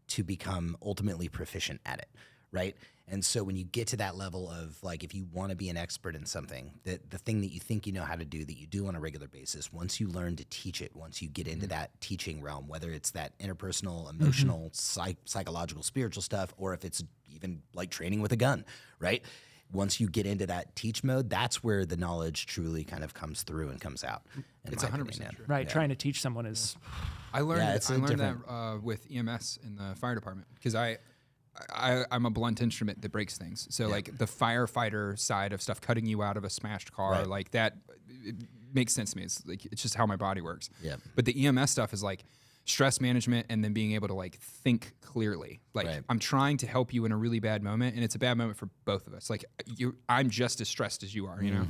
to become ultimately proficient at it, right? And so when you get to that level of like, if you want to be an expert in something, the thing that you think you know how to do, that you do on a regular basis, once you learn to teach it, once you get into that teaching realm, whether it's that interpersonal, emotional, psychological, spiritual stuff, or if it's even like training with a gun, right? Once you get into that teach mode, that's where the knowledge truly kind of comes through and comes out. It's 100% true. Right. Trying to teach someone is. I learned that with EMS in the fire department, because I'm a blunt instrument that breaks things. So like the firefighter side of stuff, cutting you out of a smashed car, like that, it makes sense to me. It's just how my body works. Yeah. But the EMS stuff is like stress management, and then being able to like think clearly. Like I'm trying to help you in a really bad moment, and it's a bad moment for both of us. Like I'm just as stressed as you are, you know?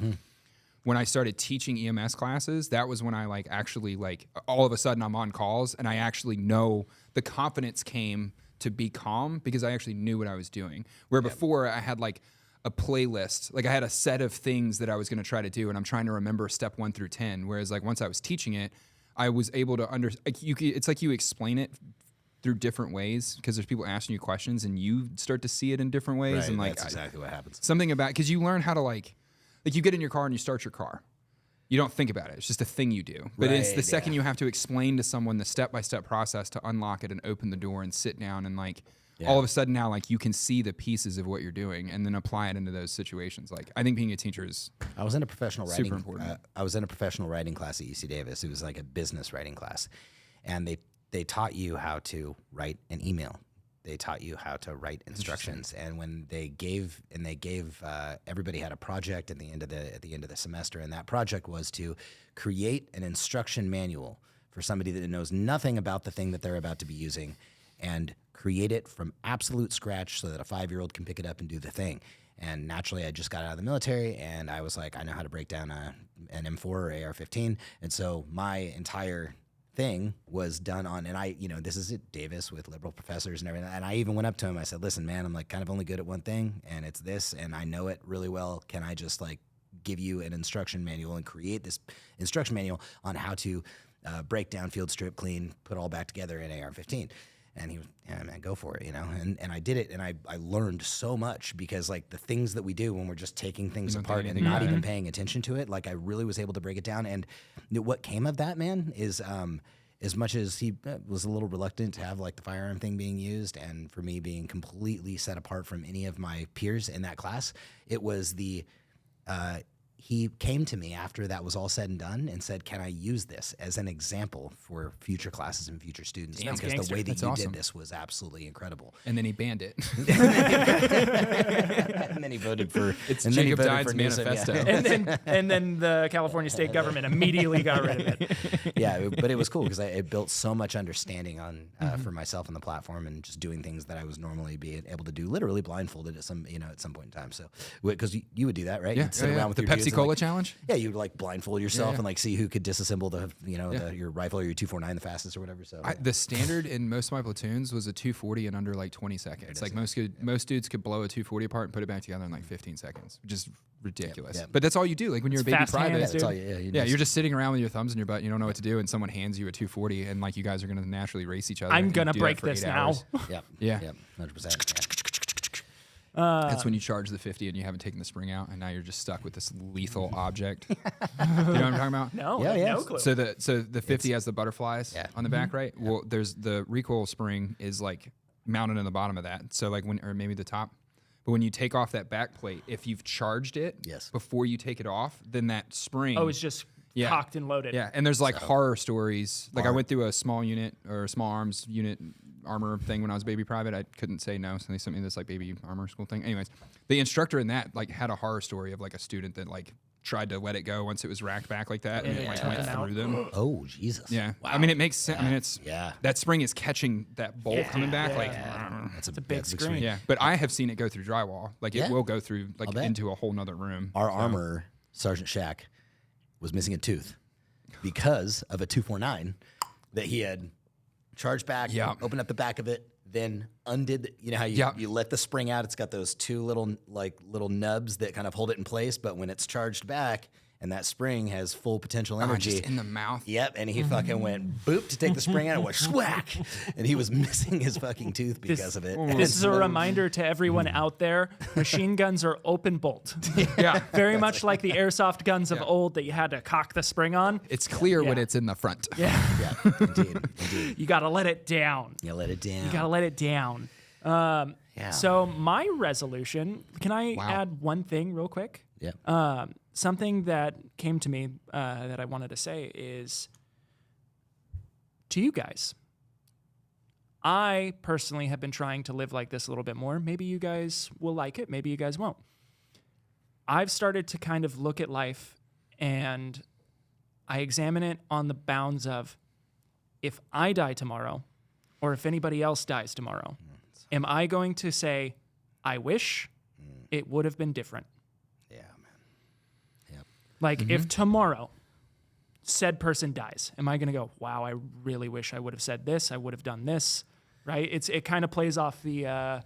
When I started teaching EMS classes, that was when I like actually like all of a sudden I'm on calls, and I actually know the confidence came to be calm because I actually knew what I was doing. Where before I had like a playlist, like I had a set of things that I was going to try to do, and I'm trying to remember step 1 through 10. Whereas like once I was teaching it, I was able to it's like you explain it through different ways, because there's people asking you questions and you start to see it in different ways. Right, and like that's exactly what happens. Something about, because you learn how to like you get in your car and you start your car. You don't think about it. It's just a thing you do. But it's the second you have to explain to someone the step-by-step process to unlock it and open the door and sit down, and like all of a sudden now like you can see the pieces of what you're doing and then apply it into those situations. Like I think being a teacher is I was in a professional writing. Super important. I was in a professional writing class at UC Davis. It was like a business writing class, and they taught you how to write an email. They taught you how to write instructions, and when they gave everybody had a project at the end of the semester, and that project was to create an instruction manual for somebody that knows nothing about the thing that they're about to be using, and create it from absolute scratch so that a 5-year-old can pick it up and do the thing. And naturally, I just got out of the military, and I was like, I know how to break down an M4 or AR-15, and so my entire thing was done on, and this is at Davis with liberal professors and everything, and I even went up to him, I said, listen, man, I'm like kind of only good at one thing, and it's this, and I know it really well. Can I just like give you an instruction manual and create this instruction manual on how to break down, field strip, clean, put all back together in AR-15? And he was, yeah, man, go for it, you know? And I did it, and I learned so much, because like the things that we do when we're just taking things apart and not even paying attention to it, like I really was able to break it down. And what came of that, man, is as much as he was a little reluctant to have like the firearm thing being used, and for me being completely set apart from any of my peers in that class, it was he came to me after that was all said and done and said, can I use this as an example for future classes and future students? Damn, because gangster. the way that That's you awesome. did this was absolutely incredible. And then he banned it. And then he voted for Jacob Dine's manifesto. Yeah. and then the California state government immediately got rid of it. Yeah, but it was cool because it built so much understanding on for myself on the platform, and just doing things that I was normally being able to do, literally blindfolded at some point in time. So because you would do that, right? Yeah, You'd sit around with the your dudes Pepsi and, Cola like, challenge. Yeah, you would like blindfold yourself Yeah. and like see who could disassemble your rifle or your 249 the fastest or whatever. So The standard in most of my platoons was a 240 in under like 20 seconds. Like most dudes could blow a 240 apart and put it back together in like 15 seconds, which is ridiculous. Yep. But that's all you do. Like when you're It's a baby fast private, hands, that's dude. all you're just sitting around with your thumbs in your butt. You don't know what to do, and someone hands you a 240, and like you guys are gonna naturally race each other. I'm and gonna do that break for this 8 now. hours. Yeah, Yeah. 100%. That's when you charge the 50 and you haven't taken the spring out, and now you're just stuck with this lethal object. You know what I'm talking about? No, Yeah, I have yeah. no clue. So the 50 has the butterflies on the back, right? Yeah. Well, there's the recoil spring is like mounted in the bottom of that. So like or maybe the top. But when you take off that back plate, if you've charged it before you take it off, then that spring. Oh, it's just cocked and loaded. Yeah, and there's like horror stories. Like I went through a small unit or a small arms unit armor thing when I was baby private. I couldn't say no, so they sent me this like baby armor school thing. Anyways, the instructor in that like had a horror story of like a student that like tried to let it go once it was racked back like that, and it like went through them. Oh, Jesus. Yeah, Wow. I mean it makes sense. I mean it's Yeah. that spring is catching that bolt coming back like. That's a big screen. Yeah, but I have seen it go through drywall. Like it will go through like bet. into a whole nother room. Our armor, Sergeant Shack, was missing a tooth because of a 249 that he had charged back, opened up the back of it, then undid. You know how you let the spring out? It's got those two little nubs that kind of hold it in place. But when it's charged back and that spring has full potential energy. Just in the mouth. Yep, and he fucking went boop to take the spring out and went swack, and he was missing his fucking tooth because of it. This is a reminder to everyone out there: machine guns are open bolt. Yeah. Very much like the airsoft guns of old that you had to cock the spring on. It's clear when it's in the front. Yeah, Yeah, indeed. you got to let it down. You let it down. You got to let it down. Yeah. So my resolution, can I add one thing real quick? Yeah. Something that came to me that I wanted to say is to you guys. I personally have been trying to live like this a little bit more. Maybe you guys will like it. Maybe you guys won't. I've started to kind of look at life and I examine it on the bounds of if I die tomorrow or if anybody else dies tomorrow, am I going to say, I wish it would have been different? Yeah, man. Yep. Like if tomorrow said person dies, am I going to go, wow, I really wish I would have said this. I would have done this, right? It kind of plays off the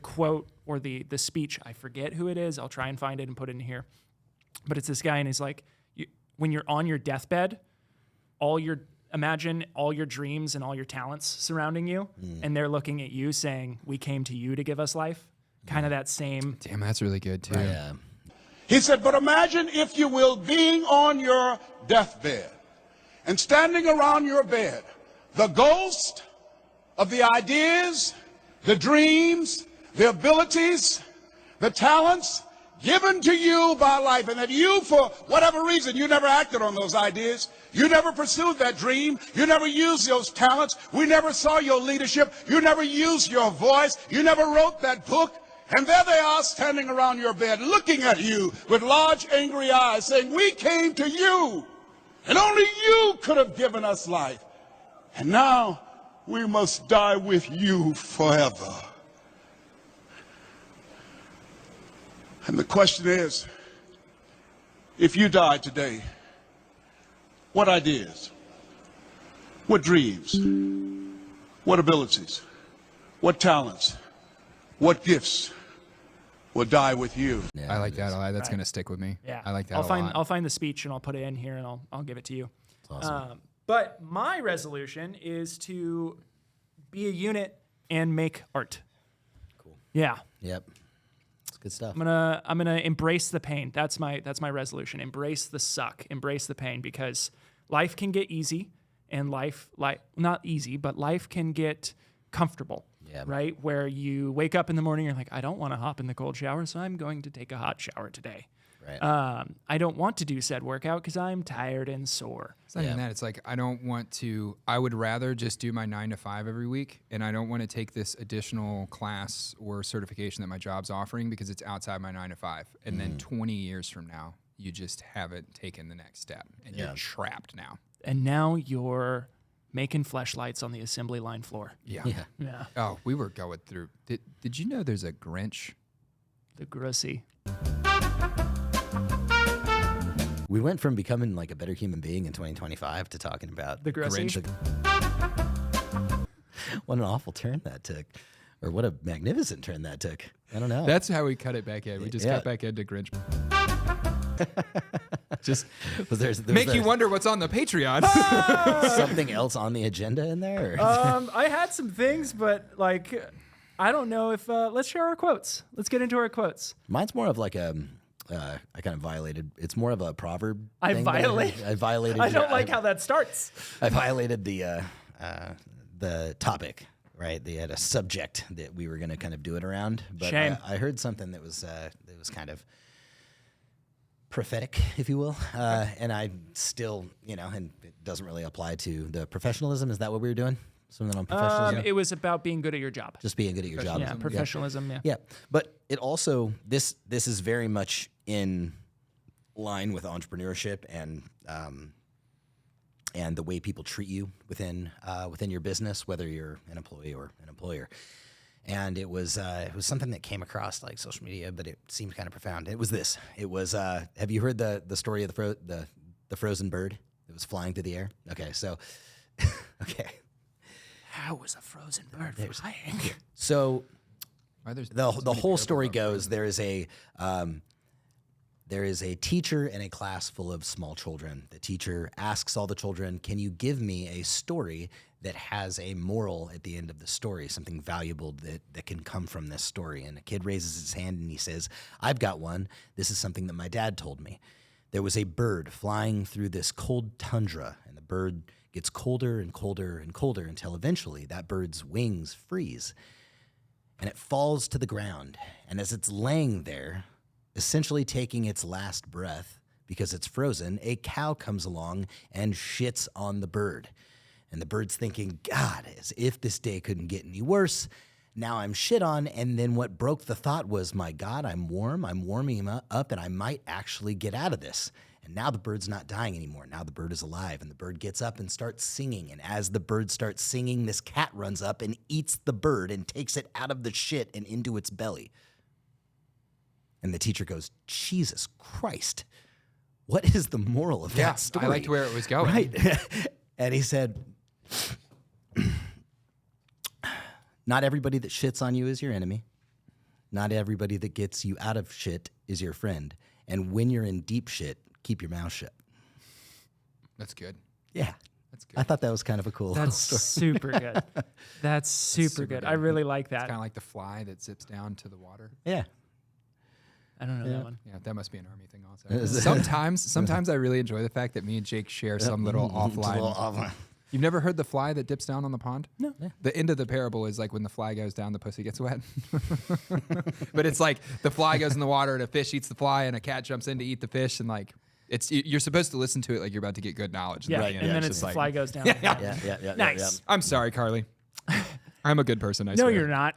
quote or the speech. I forget who it is. I'll try and find it and put it in here. But it's this guy and he's like, when you're on your deathbed, imagine all your dreams and all your talents surrounding you, and they're looking at you saying, we came to you to give us life. Kind of that same. Damn, that's really good too. Yeah. He said, but imagine, if you will, being on your deathbed and standing around your bed, the ghost of the ideas, the dreams, the abilities, the talents given to you by life, and that you, for whatever reason, you never acted on those ideas. You never pursued that dream. You never used those talents. We never saw your leadership. You never used your voice. You never wrote that book. And there they are standing around your bed looking at you with large angry eyes saying, we came to you and only you could have given us life. And now we must die with you forever. And the question is, if you died today, what ideas, what dreams, what abilities, what talents, what gifts will die with you? I like that a lot. That's gonna stick with me. Yeah, I like that I'll find the speech and I'll put it in here and I'll give it to you. That's awesome. But my resolution is to be a unit and make art. Cool. Yeah. Yep. It's good stuff. I'm gonna embrace the pain. That's my resolution. Embrace the suck. Embrace the pain, because life can get easy, and life not easy, but life can get comfortable. Yeah. Right? Where you wake up in the morning, you're like, I don't want to hop in the cold shower, so I'm going to take a hot shower today. Right. I don't want to do said workout because I'm tired and sore. It's not even that. It's like I would rather just do my 9 to 5 every week, and I don't want to take this additional class or certification that my job's offering because it's outside my 9 to 5. And then 20 years from now, you just haven't taken the next step, and you're trapped now. And now you're making fleshlights on the assembly line floor. Yeah. Yeah. Oh, we were going through. Did you know there's a Grinch? The Grussy. We went from becoming like a better human being in 2025 to talking about The Grussy. Grinch. What an awful turn that took. Or what a magnificent turn that took. I don't know. That's how we cut it back in. We just cut back into Grinch. Just make you wonder what's on the Patreon. something else on the agenda in there? I had some things, but like, I don't know if let's share our quotes. Let's get into our quotes. Mine's more of like a. I kind of violated. It's more of a proverb. I thing violated. I violated. I don't like how that starts. I violated the topic. Right, they had a subject that we were going to kind of do it around. But Shame. I heard something that was kind of prophetic, if you will, and I still, and it doesn't really apply to the professionalism. Is that what we were doing? Something on professionalism? It was about being good at your job. Just being good at your job. Yeah, professionalism. Yeah. Yeah, but it also this is very much in line with entrepreneurship and the way people treat you within your business, whether you're an employee or an employer. And it was something that came across like social media, but it seemed kind of profound. It was this. It was have you heard the story of the frozen bird that was flying through the air? Okay, so okay. How was a frozen bird flying? So the whole story goes, there there is a teacher in a class full of small children. The teacher asks all the children, can you give me a story that has a moral at the end of the story, something valuable that can come from this story? And a kid raises his hand and he says, I've got one. This is something that my dad told me. There was a bird flying through this cold tundra, and the bird gets colder and colder and colder until eventually that bird's wings freeze and it falls to the ground. And as it's laying there, essentially taking its last breath because it's frozen, a cow comes along and shits on the bird. And the bird's thinking, God, as if this day couldn't get any worse. Now I'm shit on. And then what broke the thought was, my God, I'm warm. I'm warming up and I might actually get out of this. And now the bird's not dying anymore. Now the bird is alive. And the bird gets up and starts singing. And as the bird starts singing, this cat runs up and eats the bird and takes it out of the shit and into its belly. And the teacher goes, Jesus Christ, what is the moral of that story? I liked where it was going. Right. And he said, not everybody that shits on you is your enemy. Not everybody that gets you out of shit is your friend. And when you're in deep shit, keep your mouth shut. That's good. Yeah. That's good. I thought that was kind of a cool That's story. super good. That's super good. I really like that. It's kind of like the fly that zips down to the water. Yeah. I don't know that one. Yeah, that must be an Army thing also. Sometimes I really enjoy the fact that me and Jake share some little offline. You've never heard the fly that dips down on the pond? No. Yeah. The end of the parable is like when the fly goes down, the pussy gets wet. But it's like the fly goes in the water and a fish eats the fly and a cat jumps in to eat the fish, and like you're supposed to listen to it like you're about to get good knowledge. Yeah, Right? and then it's the fly goes down. Yeah. Nice. I'm sorry, Carly. I'm a good person. I No, swear. you're not.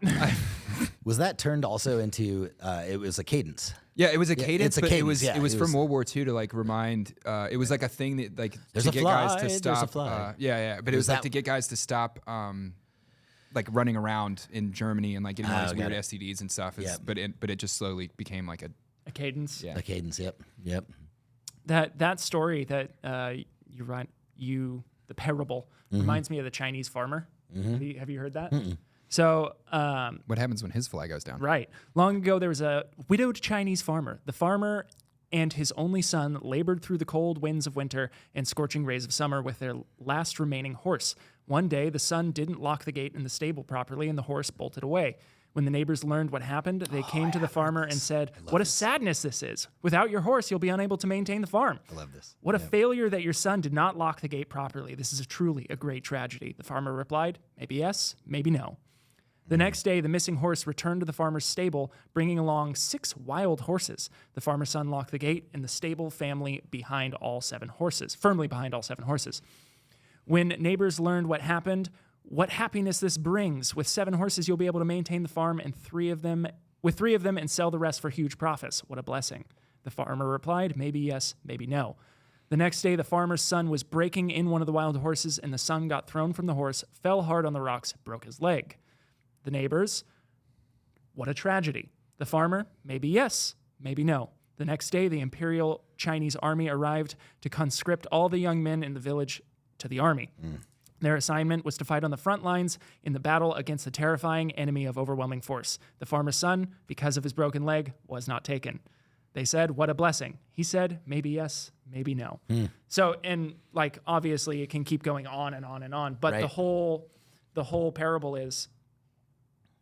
Was that turned also into, it was a cadence? Yeah, it was a cadence, it's a but cadence, it was from World War II to like remind. It was like a thing that like There's to a get fly, guys to there's stop. a fly. But it was like to get guys to stop, like running around in Germany and like getting all these weird STDs and stuff. But it just slowly became like A cadence. Yeah. A cadence, yep. That story that you write, the parable reminds me of the Chinese farmer. Have you heard that? So, what happens when his fly goes down? right. Long ago, there was a widowed Chinese farmer. The farmer and his only son labored through the cold winds of winter and scorching rays of summer with their last remaining horse. One day, the son didn't lock the gate in the stable properly, and the horse bolted away. When the neighbors learned what happened, they came to the farmer and said, "What a sadness this is. Without your horse, you'll be unable to maintain the farm." I love this. What a failure that your son did not lock the gate properly. This is truly a great tragedy. The farmer replied, "Maybe yes, maybe no." The next day, the missing horse returned to the farmer's stable, bringing along 6 wild horses. The farmer's son locked the gate, and the stable family firmly behind all 7 horses. When neighbors learned what happened, what happiness this brings. With 7 horses, you'll be able to maintain the farm and 3 of them and sell the rest for huge profits. What a blessing. The farmer replied, "Maybe yes, maybe no." The next day, the farmer's son was breaking in one of the wild horses, and the son got thrown from the horse, fell hard on the rocks, broke his leg. The neighbors, what a tragedy. The farmer, maybe yes, maybe no. The next day, the Imperial Chinese army arrived to conscript all the young men in the village to the army. Their assignment was to fight on the front lines in the battle against the terrifying enemy of overwhelming force. The farmer's son, because of his broken leg, was not taken. They said, "What a blessing." He said, "Maybe yes, maybe no." So, and like, obviously it can keep going on and on and on, but Right. the whole parable is,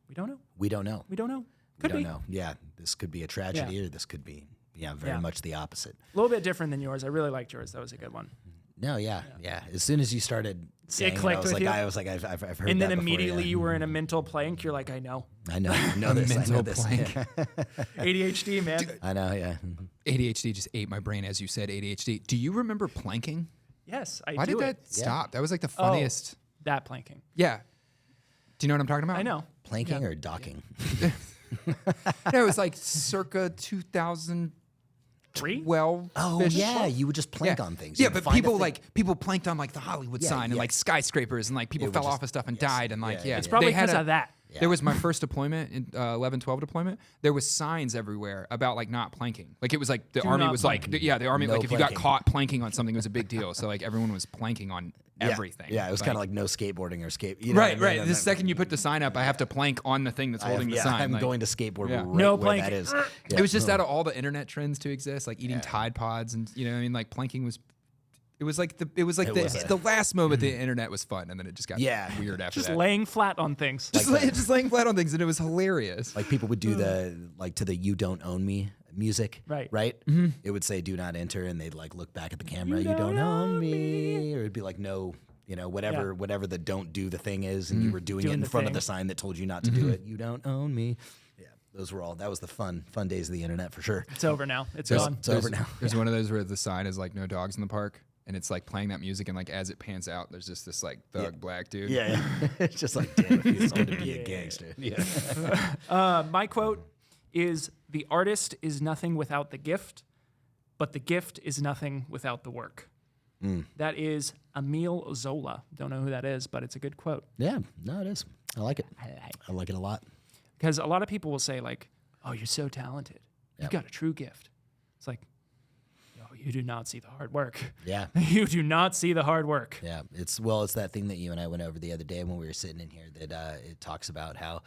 we don't know. We don't know. We don't know. We Could don't be. know. Yeah, this could be a tragedy, Yeah. or this could be, very much the opposite. A little bit different than yours. I really liked yours. That was a good one. No, yeah. As soon as you started saying it, clicked I was with like, you? I've heard And that then before, immediately yeah. you were in a mental blank. You're like, I know. I know this. I know mental this. blank. ADHD, man. I know, yeah. ADHD just ate my brain as you said ADHD. Do you remember planking? Yes, I Why do did it. that stop? That was like the funniest. That planking. Yeah. Do you know what I'm talking about? I know. Planking or docking? No, it was like circa 2012. Oh, yeah. You would just plank on things. Yeah, You'd but find a people thing. people planked on like the Hollywood sign and yeah. like skyscrapers and like people It would fell just- off of stuff and died and like yeah. It's probably they had because of that. Yeah. There was my first deployment in 11-12 deployment. There was signs everywhere about like not planking. Like it was like the army was like, the army, No like if you got planking. caught planking on something, it was a big deal. So like everyone was planking on everything. Yeah, it was Like, kind of like no skateboarding or skate. You know right, what I mean? right. The second you put the sign up, I have to plank on the thing that's holding the sign. I'm like, going to skateboard Yeah. right No where that planking. is. It was just out of all the internet trends to exist, like eating Tide Pods, and you know, what I mean, like planking was. It was like the last moment the internet was fun, and then it just got weird after Just that. laying flat on things. Just laying flat on things, and it was hilarious. Like people would do to the "You Don't Own Me" music, Right. Mm-hmm. It would say "Do not enter," and they'd like look back at the camera, "You don't own me," or it'd be like no. You know, whatever the don't do the thing is, and you were doing it Doing in the front of thing. the sign that told you not to do it. You don't own me. Yeah, that was the fun days of the internet for sure. It's over now. It's There's- gone. It's over now. There's one of those where the sign is like "No dogs in the park," and it's like playing that music, and like as it pans out, there's just this like thug black dude. Yeah, it's just like damn, if he's going to be a gangster. Yeah, My quote is, "The artist is nothing without the gift, but the gift is nothing without the work." That is Emile Zola. Don't know who that is, but it's a good quote. yeah, no, it is. I like it. I like it a lot. Because a lot of people will say like, "Oh, you're so talented. You've Yep. got a true gift." It's like, "No, you do not see the hard work. Yeah. You do not see the hard work." Yeah, it's that thing that you and I went over the other day when we were sitting in here that it talks about how,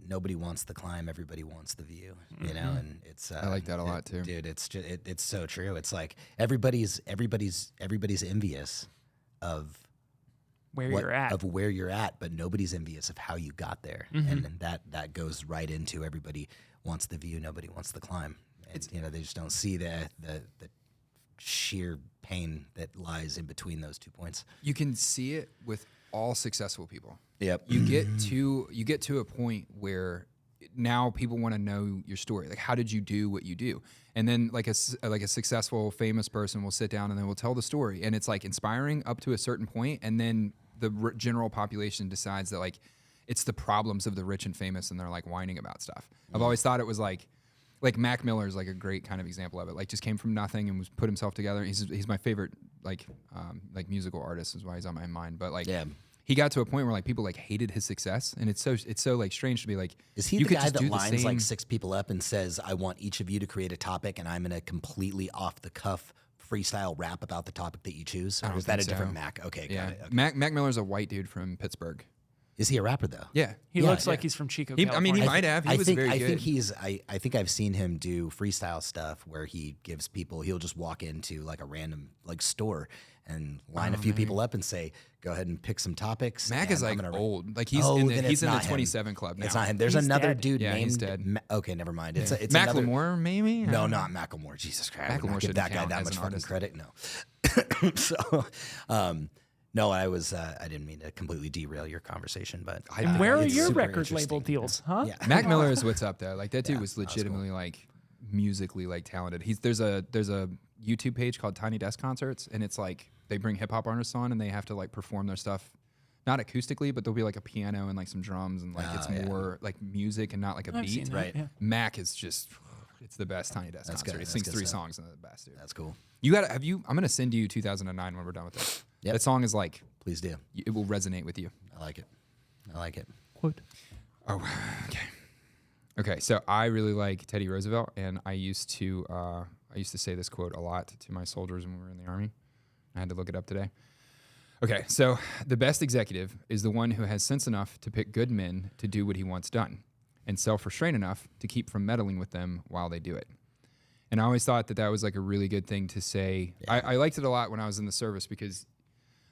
nobody wants the climb, everybody wants the view. You know, and it's I like that a lot too, dude. It's just it's so true. It's like everybody's envious of Where you're at. of where you're at, but nobody's envious of how you got there, and that goes right into everybody wants the view, nobody wants the climb. And, they just don't see the sheer pain that lies in between those 2 points. You can see it with all successful people. Yep. You get to a point where now people want to know your story. Like, how did you do what you do? And then like a successful, famous person will sit down and they will tell the story, and it's like inspiring up to a certain point, and then the general population decides that like it's the problems of the rich and famous, and they're like whining about stuff. I've always thought it was like Mac Miller is like a great kind of example of it. Like just came from nothing and was put himself together. He's my favorite like musical artist, is why he's on my mind. But like he got to a point where like people like hated his success, and it's so like strange to be like, is he you the could guy just that do the lines like same- 6 people up and says, "I want each of you to create a topic, and I'm going to completely off the cuff freestyle rap about the topic that you choose"? Or is that a different Mac? Okay, Yeah, got it. Okay. Mac Miller's a white dude from Pittsburgh. Is he a rapper though? Yeah, He looks like he's from Chico, I California. mean, he might have. He was very I good. think he's. I think I've seen him do freestyle stuff where he gives people. He'll just walk into like a random like store and line a few people up and say, "Go ahead and pick some topics." Mac and is I'm like gonna old. Like he's Oh, in then the it's not him. 27 club now. It's not him. There's He's another dead. dude Yeah, named. he's dead. Okay, never mind. It's another. Macklemore, maybe? No, not Macklemore. Jesus Christ, I would Macklemore not give shouldn't that guy count that as much an fucking artist. credit. No. So, no, I was. I didn't mean to completely derail your conversation, but And where are it's your super record label interesting. deals, huh? Yeah. Mac Miller is what's up though. Like that dude was that was cool. legitimately like musically like talented. There's a YouTube page called Tiny Desk Concerts, and it's like they bring hip hop artists on and they have to like perform their stuff, not acoustically, but there'll be like a piano and like some drums, and like it's more like music and not like a I've seen beat. that, Right. yeah. Mac is just it's the best Tiny Desk That's concert. good. He That's sings good 3 stuff. songs and they're the best, dude. That's cool. You gotta have you. I'm gonna send you 2009 when we're done with this. Yep. That song is like Please do. it will resonate with you. I like it. I like it. Quote. Oh, okay. Okay, so I really like Teddy Roosevelt, and I used to say this quote a lot to my soldiers when we were in the Army. I had to look it up today. Okay, so the best executive is the one who has sense enough to pick good men to do what he wants done, and self-restraint enough to keep from meddling with them while they do it. And I always thought that was like a really good thing to say. Yeah. I liked it a lot when I was in the service because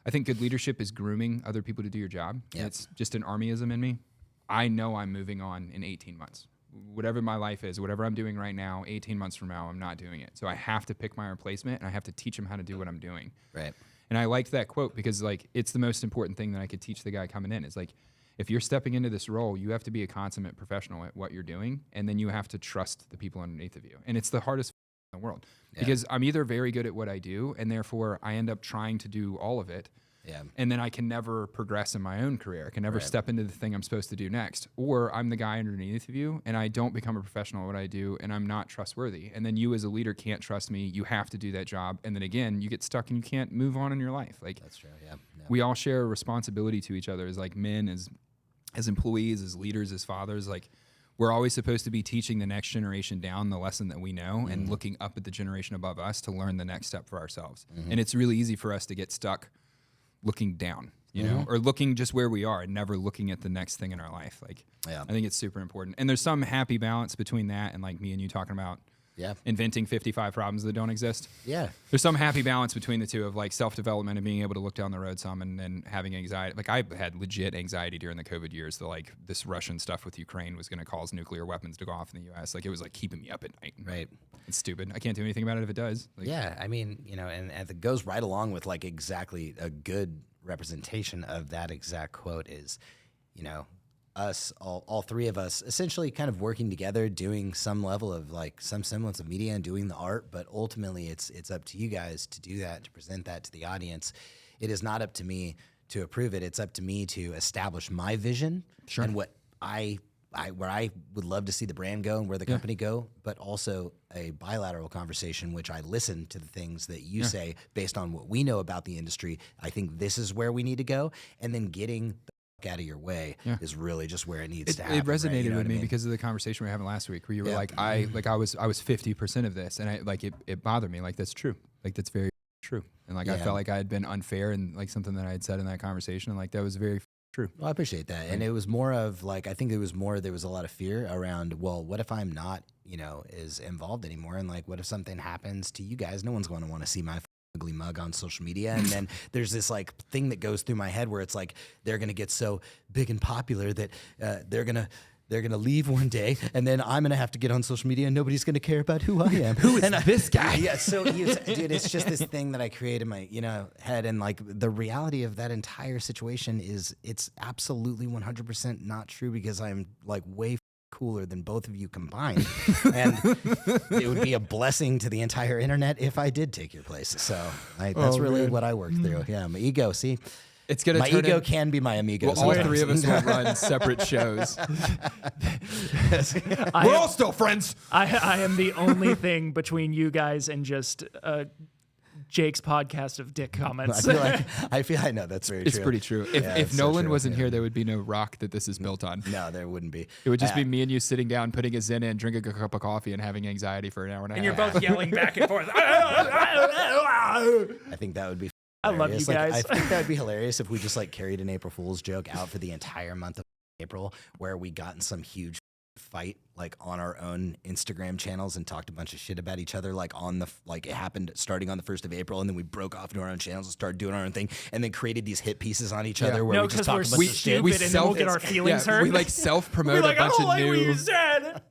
I think good leadership is grooming other people to do your job. Yep. And it's just an Armyism in me. I know I'm moving on in 18 months. Whatever my life is, whatever I'm doing right now, 18 months from now, I'm not doing it. So I have to pick my replacement, and I have to teach him how to do what I'm doing. Right. And I liked that quote because like it's the most important thing that I could teach the guy coming in. Is like, if you're stepping into this role, you have to be a consummate professional at what you're doing, and then you have to trust the people underneath of you. And it's the hardest in the world because I'm either very good at what I do, and therefore I end up trying to do all of it, Yeah. And then I can never progress in my own career. I can never step into the thing I'm supposed to do next. Or I'm the guy underneath of you and I don't become a professional at what I do and I'm not trustworthy. And then you as a leader can't trust me. You have to do that job. And then again, you get stuck and you can't move on in your life. Like That's true. Yeah. we all share a responsibility to each other as like men, as employees, as leaders, as fathers. Like we're always supposed to be teaching the next generation down the lesson that we know and looking up at the generation above us to learn the next step for ourselves. And it's really easy for us to get stuck looking down, you know, or looking just where we are and never looking at the next thing in our life. Like, I think it's super important. And there's some happy balance between that and like me and you talking about inventing 55 problems that don't exist. Yeah. There's some happy balance between the two of like self-development and being able to look down the road some and then having anxiety. Like I had legit anxiety during the COVID years that like this Russian stuff with Ukraine was going to cause nuclear weapons to go off in the US. Like it was like keeping me up at night. Right. It's stupid. I can't do anything about it if it does. Like, Yeah. I mean, you know, and it goes right along with like exactly a good representation of that exact quote is, you know, us, all three of us essentially kind of working together, doing some level of like some semblance of media and doing the art. But ultimately it's up to you guys to do that, to present that to the audience. It is not up to me to approve it. It's up to me to establish my vision and what where I would love to see the brand go and where the company go, but also a bilateral conversation, which I listen to the things that you say based on what we know about the industry. I think this is where we need to go. And then getting the out of your way is really just where it needs to happen. It resonated right? You know with what I me mean? because of the conversation we were having last week where you were like, I was 50% of this. And I like, it bothered me. Like, that's true. Like, that's very true. And like, I felt like I had been unfair and like something that I had said in that conversation. And like, that was very true. Well, I appreciate that. And it was more of like, I think there was a lot of fear around, well, what if I'm not, you know, is involved anymore? And like, what if something happens to you guys? No one's going to want to see my ugly mug on social media. And then there's this like thing that goes through my head where it's like, they're going to get so big and popular that they're going to leave one day and then I'm going to have to get on social media and nobody's going to care about who I am. Who is this guy? Yeah. So dude, it's just this thing that I create in my, you know, head. And like the reality of that entire situation is it's absolutely 100% not true because I'm like way cooler than both of you combined. And it would be a blessing to the entire internet if I did take your place. So that's really what I worked through. Yeah. My ego, see? It's gonna my turn ego can be my amigo. Well, all three of us will run separate shows. We're all still friends. I am the only thing between you guys and just Jake's podcast of dick comments. I know that's very true. It's pretty true. If Nolan wasn't here, there would be no rock that this is built on. No, there wouldn't be. It would just be me and you sitting down, putting a Zen in, drinking a cup of coffee, and having anxiety for an hour and a half. And you're both yelling back and forth. I think that would be I love you guys. I think that would be hilarious if we just like carried an April Fool's joke out for the entire month of April, where we got in some huge fight like on our own Instagram channels and talked a bunch of shit about each other, like on the it happened starting on the 1st of April, and then we broke off into our own channels and started doing our own thing, and then created these hit pieces on each other where we just talked a bunch of shit. And then we'll get our feelings hurt. We like self-promote a bunch of like new. What you said.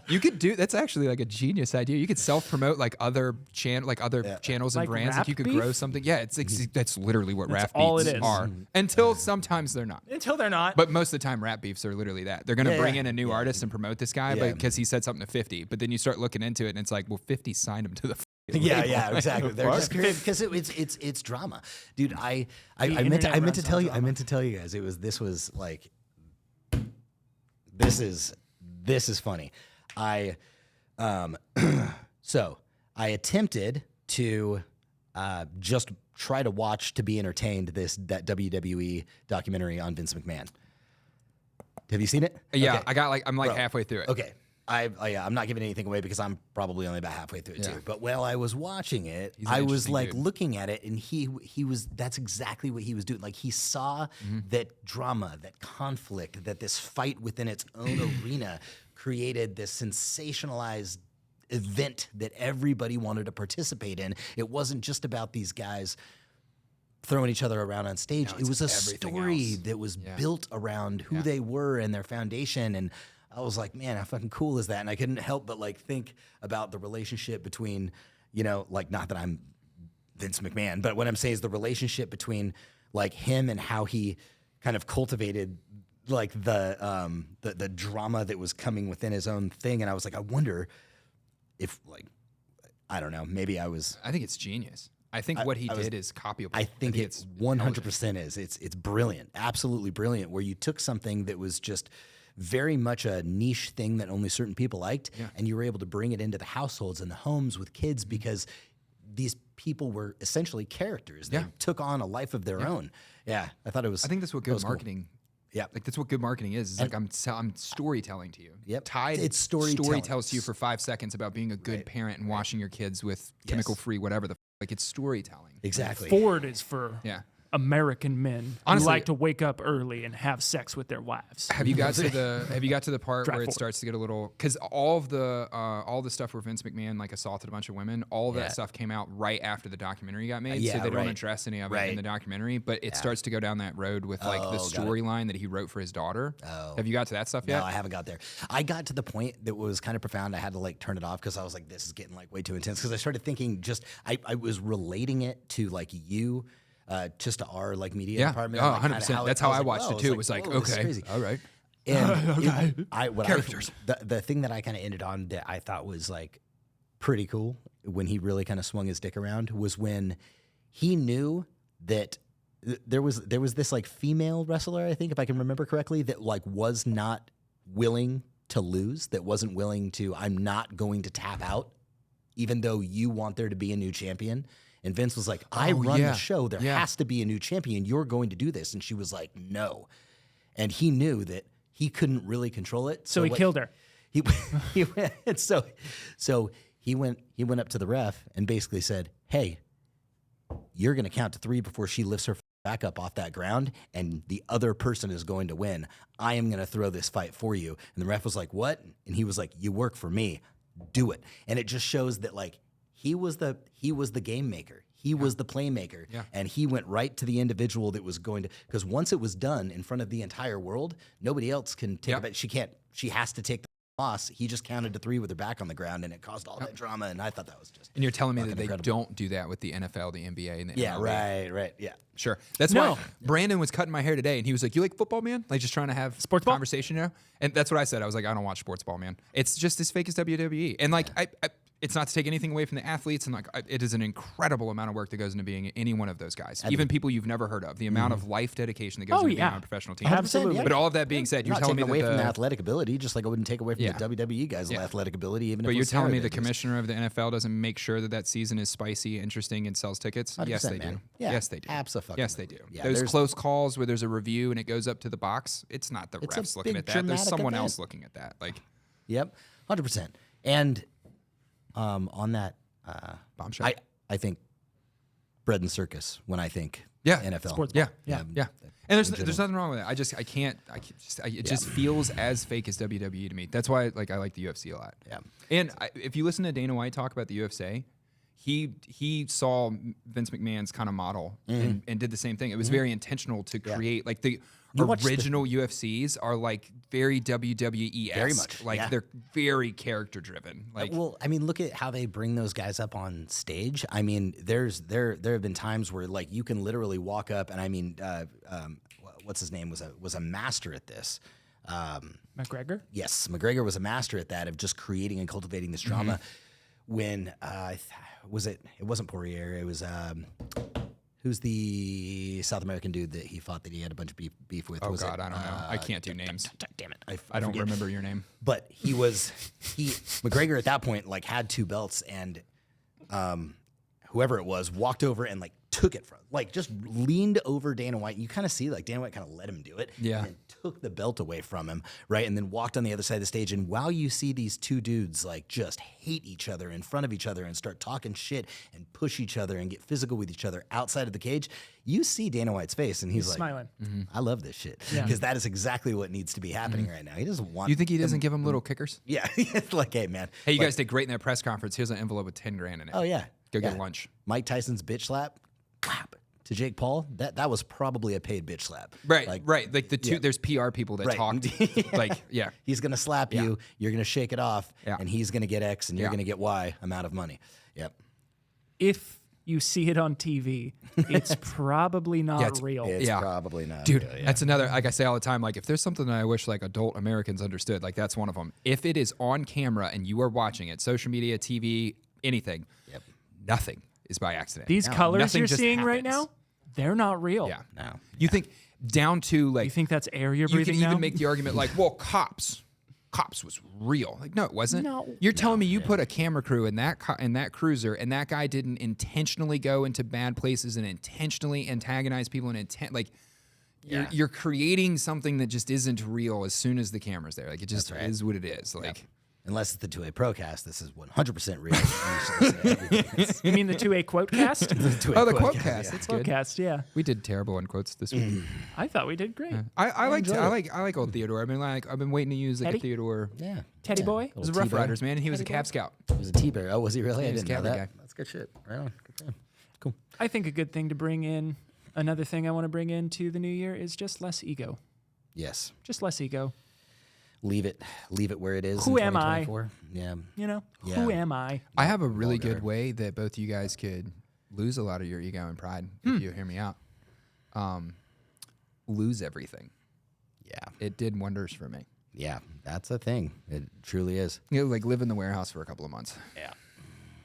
You could do that's actually like a genius idea. You could self-promote like other channels and Like brands. rap Like you could beef? grow something. Yeah, that's literally what rap all beefs it is. are. Until sometimes they're not. Until they're not. But most of the time, rap beefs are literally that. They're going to bring in a new artist and promote this guy because he said something to 50. But then you start looking into it, and it's like, well, 50 signed him to the Yeah, exactly. They're just because it's drama, dude. I meant to tell you guys. This is funny. So I attempted to just try to watch to be entertained that WWE documentary on Vince McMahon. Have you seen it? Yeah, Okay. I'm halfway through it. Okay. I'm not giving anything away because I'm probably only about halfway through it too. But while I was watching it, I was like looking at it, and that's exactly what he was doing. Like he saw that drama, that conflict, that this fight within its own arena created this sensationalized event that everybody wanted to participate in. It wasn't just about these guys throwing each other around on stage. It was a story that was built around who they were and their foundation. And I was like, man, how fucking cool is that? And I couldn't help but like think about the relationship between, you know, like not that I'm Vince McMahon, but what I'm saying is the relationship between like him and how he kind of cultivated like the drama that was coming within his own thing. And I was like, I wonder if like, I don't know, maybe I think it's genius. I think what he did is copyable. I think it's 100% is. It's brilliant, absolutely brilliant. Where you took something that was just very much a niche thing that only certain people liked, and you were able to bring it into the households and the homes with kids because these people were essentially characters. They took on a life of their own. Yeah, I thought it was. I think that's what good marketing. Cool. Yeah, like that's what good marketing is. It's like I'm storytelling to you. Yep, it's story tells to you for 5 seconds about being a good parent and washing your kids with chemical-free whatever the like. It's storytelling. Exactly. Ford is for American men who like to wake up early and have sex with their wives. Have you got to the part where it starts to get a little, because all the stuff where Vince McMahon like assaulted a bunch of women, all of that stuff came out right after the documentary got made, so they don't address any of it in the documentary, but it starts to go down that road with like the storyline that he wrote for his daughter. Have you got to that stuff yet? No, I haven't got there. I got to the point that was kind of profound. I had to like turn it off because I was like, this is getting like way too intense, because I started thinking I was relating it to like you. Just to our like media department. Oh, 100%. That's how I watched it too. It was like, okay, all right. And characters. The thing that I kind of ended on that I thought was like pretty cool when he really kind of swung his dick around was when he knew that there was this like female wrestler, I think, if I can remember correctly, that like was not willing to lose, that wasn't willing to, I'm not going to tap out, even though you want there to be a new champion. And Vince was like, I run the show. There has to be a new champion. You're going to do this. And she was like, no. And he knew that he couldn't really control it. So he killed her. He went, so he went up to the ref and basically said, hey, you're going to count to 3 before she lifts her back up off that ground, and the other person is going to win. I am going to throw this fight for you. And the ref was like, what? And he was like, you work for me. Do it. And it just shows that like, he was the game maker. He was the playmaker. Yeah. And he went right to the individual that was going to, because once it was done in front of the entire world, nobody else can take it. She has to take the loss. He just counted to 3 with her back on the ground, and it caused all that drama. And I thought that was just. And you're telling me that they don't do that with the NFL, the NBA, and the MLB. Right. Yeah. Sure. That's why Brandon was cutting my hair today, and he was like, you like football, man? Like just trying to have sports conversation, you know? And that's what I said. I was like, I don't watch sports ball, man. It's just as fake as WWE. And like, it's not to take anything away from the athletes, and like it is an incredible amount of work that goes into being any one of those guys, even people you've never heard of. The amount of life dedication that goes into being on a professional team. Absolutely. But all of that being said, you're telling me away that from the athletic ability, just like I wouldn't take away from the WWE guys' athletic ability. Even but you're telling me the commissioner of the NFL doesn't make sure that season is spicy, interesting, and sells tickets? Yes, they do. Yes, they do. Absolutely. Yes, they do. Yeah, those close calls where there's a review and it goes up to the box, it's not the refs looking at that. There's someone else looking at that. Like, yep, 100%. And on that bombshell, I think bread and circus when I think NFL. Sports yeah. And there's nothing wrong with that. It just feels as fake as WWE to me. That's why I like the UFC a lot. Yeah. And if you listen to Dana White talk about the UFC, he saw Vince McMahon's kind of model and did the same thing. It was very intentional to create like the original UFCs are like very WWE-esque. Very much. Like they're very character driven. Like, well, I mean, look at how they bring those guys up on stage. I mean, there have been times where like you can literally walk up, and I mean, what's his name was a master at this. McGregor? Yes, McGregor was a master at that, of just creating and cultivating this drama. When it wasn't Poirier, it was who's the South American dude that he fought that he had a bunch of beef with? Oh God, I don't know. I can't do names. Damn it, I don't remember your name. But McGregor at that point like had 2 belts, and whoever it was walked over and like took it from, like just leaned over Dana White. You kind of see like Dana White kind of let him do it. Yeah. And then took the belt away from him, right? And then walked on the other side of the stage. And while you see these 2 dudes like just hate each other in front of each other and start talking shit and push each other and get physical with each other outside of the cage, you see Dana White's face and he's like smiling. I love this shit. Because that is exactly what needs to be happening right now. He doesn't want. You think he doesn't give him little kickers? Yeah. It's like, hey man. Hey, you guys did great in that press conference. Here's an envelope with $10,000 in it. Oh yeah. Go get lunch. Mike Tyson's bitch slap. Clap. To Jake Paul, that was probably a paid bitch slap. Right. Like the two, there's PR people that talked. He's gonna slap you. You're gonna shake it off, Yeah. and he's gonna get X, and you're gonna get Y amount of money. Yep. If you see it on TV, it's probably not real. It's probably not. Dude, real, that's another, like I say all the time, like if there's something that I wish like adult Americans understood, like that's one of them. If it is on camera and you are watching it, social media, TV, anything, nothing is by accident. These colors Nothing you're just seeing right happens. now, they're not real. Yeah. No. You think down to like You think that's air you're you breathing can now? even make the argument like, well, cops was real. Like, no, it wasn't. No. You're telling me you put a camera crew in that cruiser, and that guy didn't intentionally go into bad places and intentionally antagonize people and you're creating something that just isn't real as soon as the camera's there. Like, it just is what it is. Like, Unless it's the 2A Procast, this is 100% real. You should listen to everything. You mean the 2A Quotecast? The 2A oh, the Quotecast, quotecast. yeah. That's good. Quotecast, yeah. We did terrible in quotes this week. I thought we did great. I like old Theodore. I've been waiting to use like Teddy? a Theodore. Yeah. Teddy boy? He was a Rough Riders man, and he was a Cab Scout. He was a T-Bear. Oh, was he really? Yeah, I he was didn't know cavalry that. guy. That's good shit. Right on. Good for him. Cool. I think a good thing to bring in, another thing I want to bring into the new year is just less ego. Yes. Just less ego. Leave it where it is. Who in am I? 2024. Yeah. You know, Yeah. who am I? I have a really good way that both you guys could lose a lot of your ego and pride if you hear me out. Lose everything. Yeah. It did wonders for me. Yeah. That's a thing. It truly is. You know, like live in the warehouse for a couple of months. Yeah.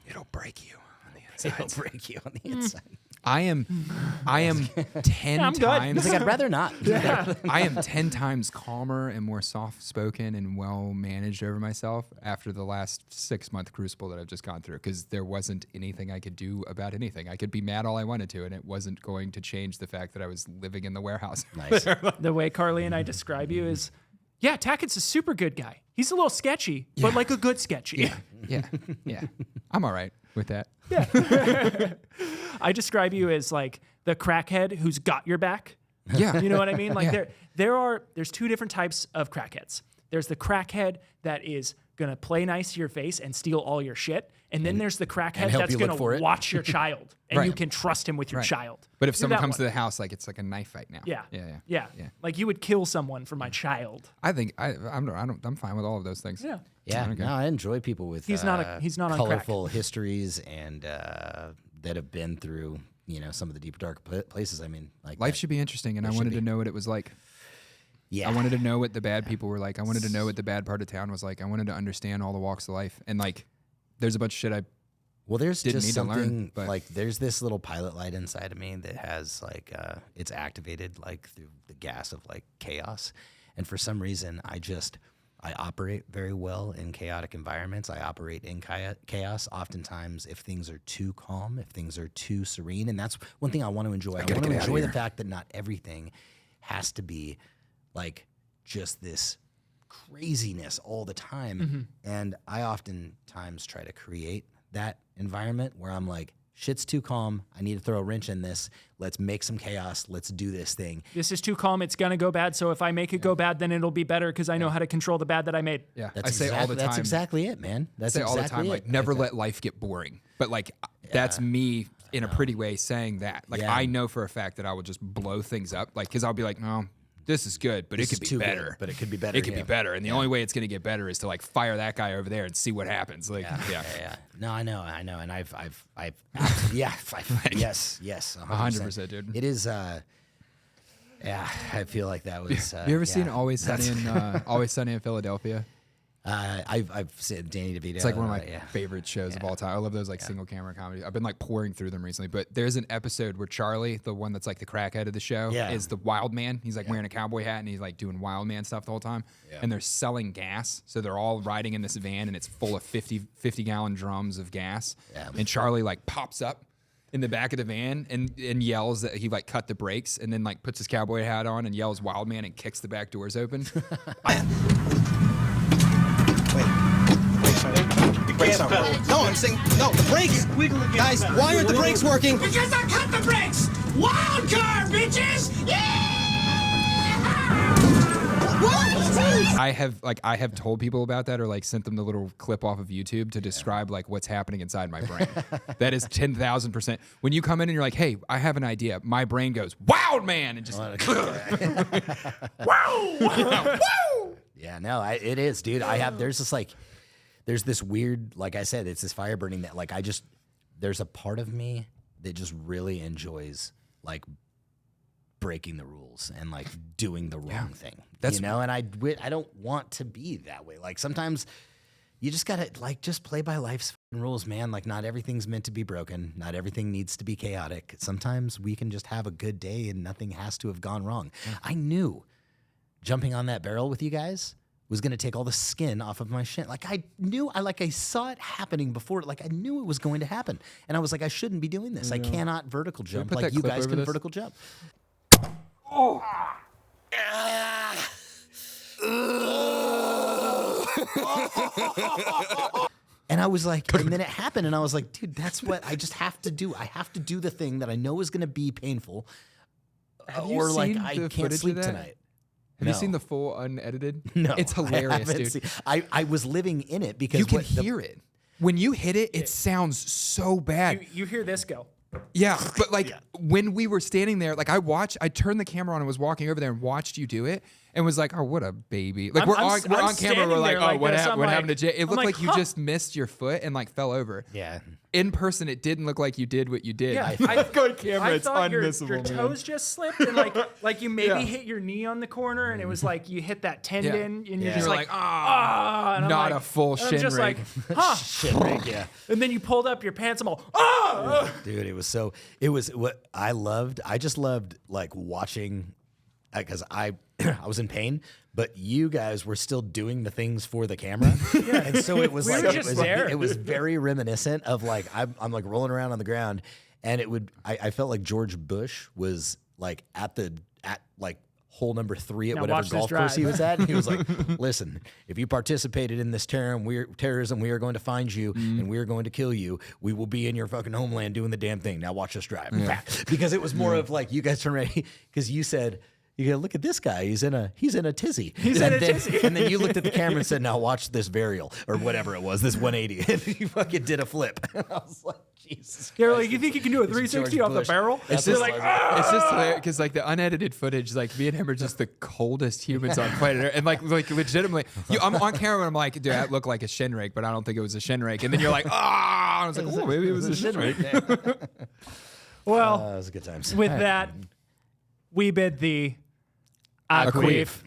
It'll break you on the inside. It'll break you on the inside. I am 10 I'm good. times. He's like, I'd rather not. I am 10 times calmer and more soft-spoken and well-managed over myself after the last 6-month crucible that I've just gone through, because there wasn't anything I could do about anything. I could be mad all I wanted to, and it wasn't going to change the fact that I was living in the warehouse. Nice. The way Carly and I describe you is, yeah, Tackett's a super good guy. He's a little sketchy, but like a good sketchy. Yeah. I'm all right with that. I describe you as like the crackhead who's got your back. Yeah. You know what I mean? Like Yeah. there's two different types of crackheads. There's the crackhead that is gonna play nice to your face and steal all your shit, and then there's the crackhead help that's you look gonna for it. watch your child, and Right. you can trust him with your Right. child. But if You're someone that comes to one. the house, like it's like a knife fight now. Yeah. Yeah. Like you would kill someone for my child. I think I'm fine with all of those things. Yeah. Yeah, Okay. no, I enjoy people with He's not on crack. colorful histories and that have been through some of the deep dark places. I mean, like Life that. should be interesting, and I wanted to know what it was like. Yeah, I wanted to know what the bad people were like. I wanted to know what the bad part of town was like. I wanted to understand all the walks of life. And like, there's a bunch of shit Well, there's didn't just need to learn, something but- like there's this little pilot light inside of me that has like it's activated like through the gas of like chaos, and for some reason I operate very well in chaotic environments. I operate in chaos. Oftentimes, if things are too calm, if things are too serene, and that's one thing I want to enjoy. I want to enjoy the fact that not everything has to be like just this craziness all the time. And I oftentimes try to create that environment where I'm like, shit's too calm. I need to throw a wrench in this. Let's make some chaos. Let's do this thing. This is too calm. It's gonna go bad. So if I make it go bad, then it'll be better because I know how to control the bad that I made. Yeah, That's I say all the time. That's exactly it, man. That's I say all the exactly time, it. like never let life get boring. But like that's me in a pretty way saying that. Like Yeah. I know for a fact that I will just blow things up. Like because I'll be like, no, this is good, but This it could is be too good, better. but it could be better, It could yeah. be better, and the only way it's going to get better is to like fire that guy over there and see what happens. Like, yeah. No, I know, and I've yes, 100%, dude. It is, I feel like that was. You ever seen Always Sunny in Philadelphia? I've seen Danny DeVito. It's like one of my favorite shows of all time. I love those like single camera comedies. I've been like pouring through them recently. But there's an episode where Charlie, the one that's like the crackhead of the show, is the wild man. He's like wearing a cowboy hat and he's like doing wild man stuff the whole time. And they're selling gas. So they're all riding in this van and it's full of 50-gallon drums of gas. Yeah. And Charlie like pops up in the back of the van and yells that he like cut the brakes and then like puts his cowboy hat on and yells wild man and kicks the back doors open. No, I'm saying, no, the brakes. Guys, why aren't the brakes working? Because I cut the brakes! Wild card, bitches! I have told people about that or like sent them the little clip off of YouTube to describe like what's happening inside my brain. That is 10,000%. When you come in and you're like, hey, I have an idea. My brain goes, wild man, and just wow. Yeah, no, it is, dude. There's this weird, like I said, it's this fire burning that like there's a part of me that just really enjoys like breaking the rules and like doing the wrong thing. And I don't want to be that way. Like sometimes, you just gotta like just play by life's rules, man. Like not everything's meant to be broken. Not everything needs to be chaotic. Sometimes we can just have a good day and nothing has to have gone wrong. I knew jumping on that barrel with you guys was gonna take all the skin off of my shin. Like I knew, I saw it happening before. Like I knew it was going to happen, and I was like, I shouldn't be doing this. I cannot vertical jump like you guys can vertical jump. Oh. And I was like, and then it happened, and I was like, dude, that's what I just have to do. I have to do the thing that I know is going to be painful, or like I can't sleep tonight. Have you seen the full unedited? No, it's hilarious, dude. I was living in it because you can hear it when you hit it. It sounds so bad. You hear this go. Yeah, but like when we were standing there, like I turned the camera on and was walking over there and watched you do it and was like, oh, what a baby. Like we're on camera, we're like, oh, what happened to Jay? It looked like you just missed your foot and like fell over. Yeah. In person, it didn't look like you did what you did. Yeah, I go to camera, it's thought unmissable, your toes just slipped and like you maybe hit your knee on the corner and it was like you hit that tendon and you're just like, ah, not a full shin rig. Like, huh. Shin rig, yeah. And then you pulled up your pants. I'm all, ah! Dude, it was what I loved. I just loved like watching, because I was in pain, but you guys were still doing the things for the camera. And so it was it was very reminiscent of like, I'm like rolling around on the ground, and I felt like George Bush was like at like hole number 3 at now whatever golf course he was at. And he was like, listen, if you participated in this terrorism, we are going to find you and we are going to kill you. We will be in your fucking homeland doing the damn thing. Now watch us drive. Yeah. Because it was more of like, you guys turn around, because you said, you go, look at this guy. He's in a tizzy. And then you looked at the camera and said, now watch this varial or whatever it was, this 180. And you fucking did a flip. And I was like, Jesus. You're like, you think you can do a 360 off the barrel? It's just like, it's just hilarious because like the unedited footage, like me and him are just the coldest humans on planet Earth. And like legitimately, I'm on camera and I'm like, dude, that looked like a shin rake, but I don't think it was a shin rake. And then you're like, I was like, oh, maybe it was a shin rake. Well, it was a good time. With that, we bid thee. Aquif.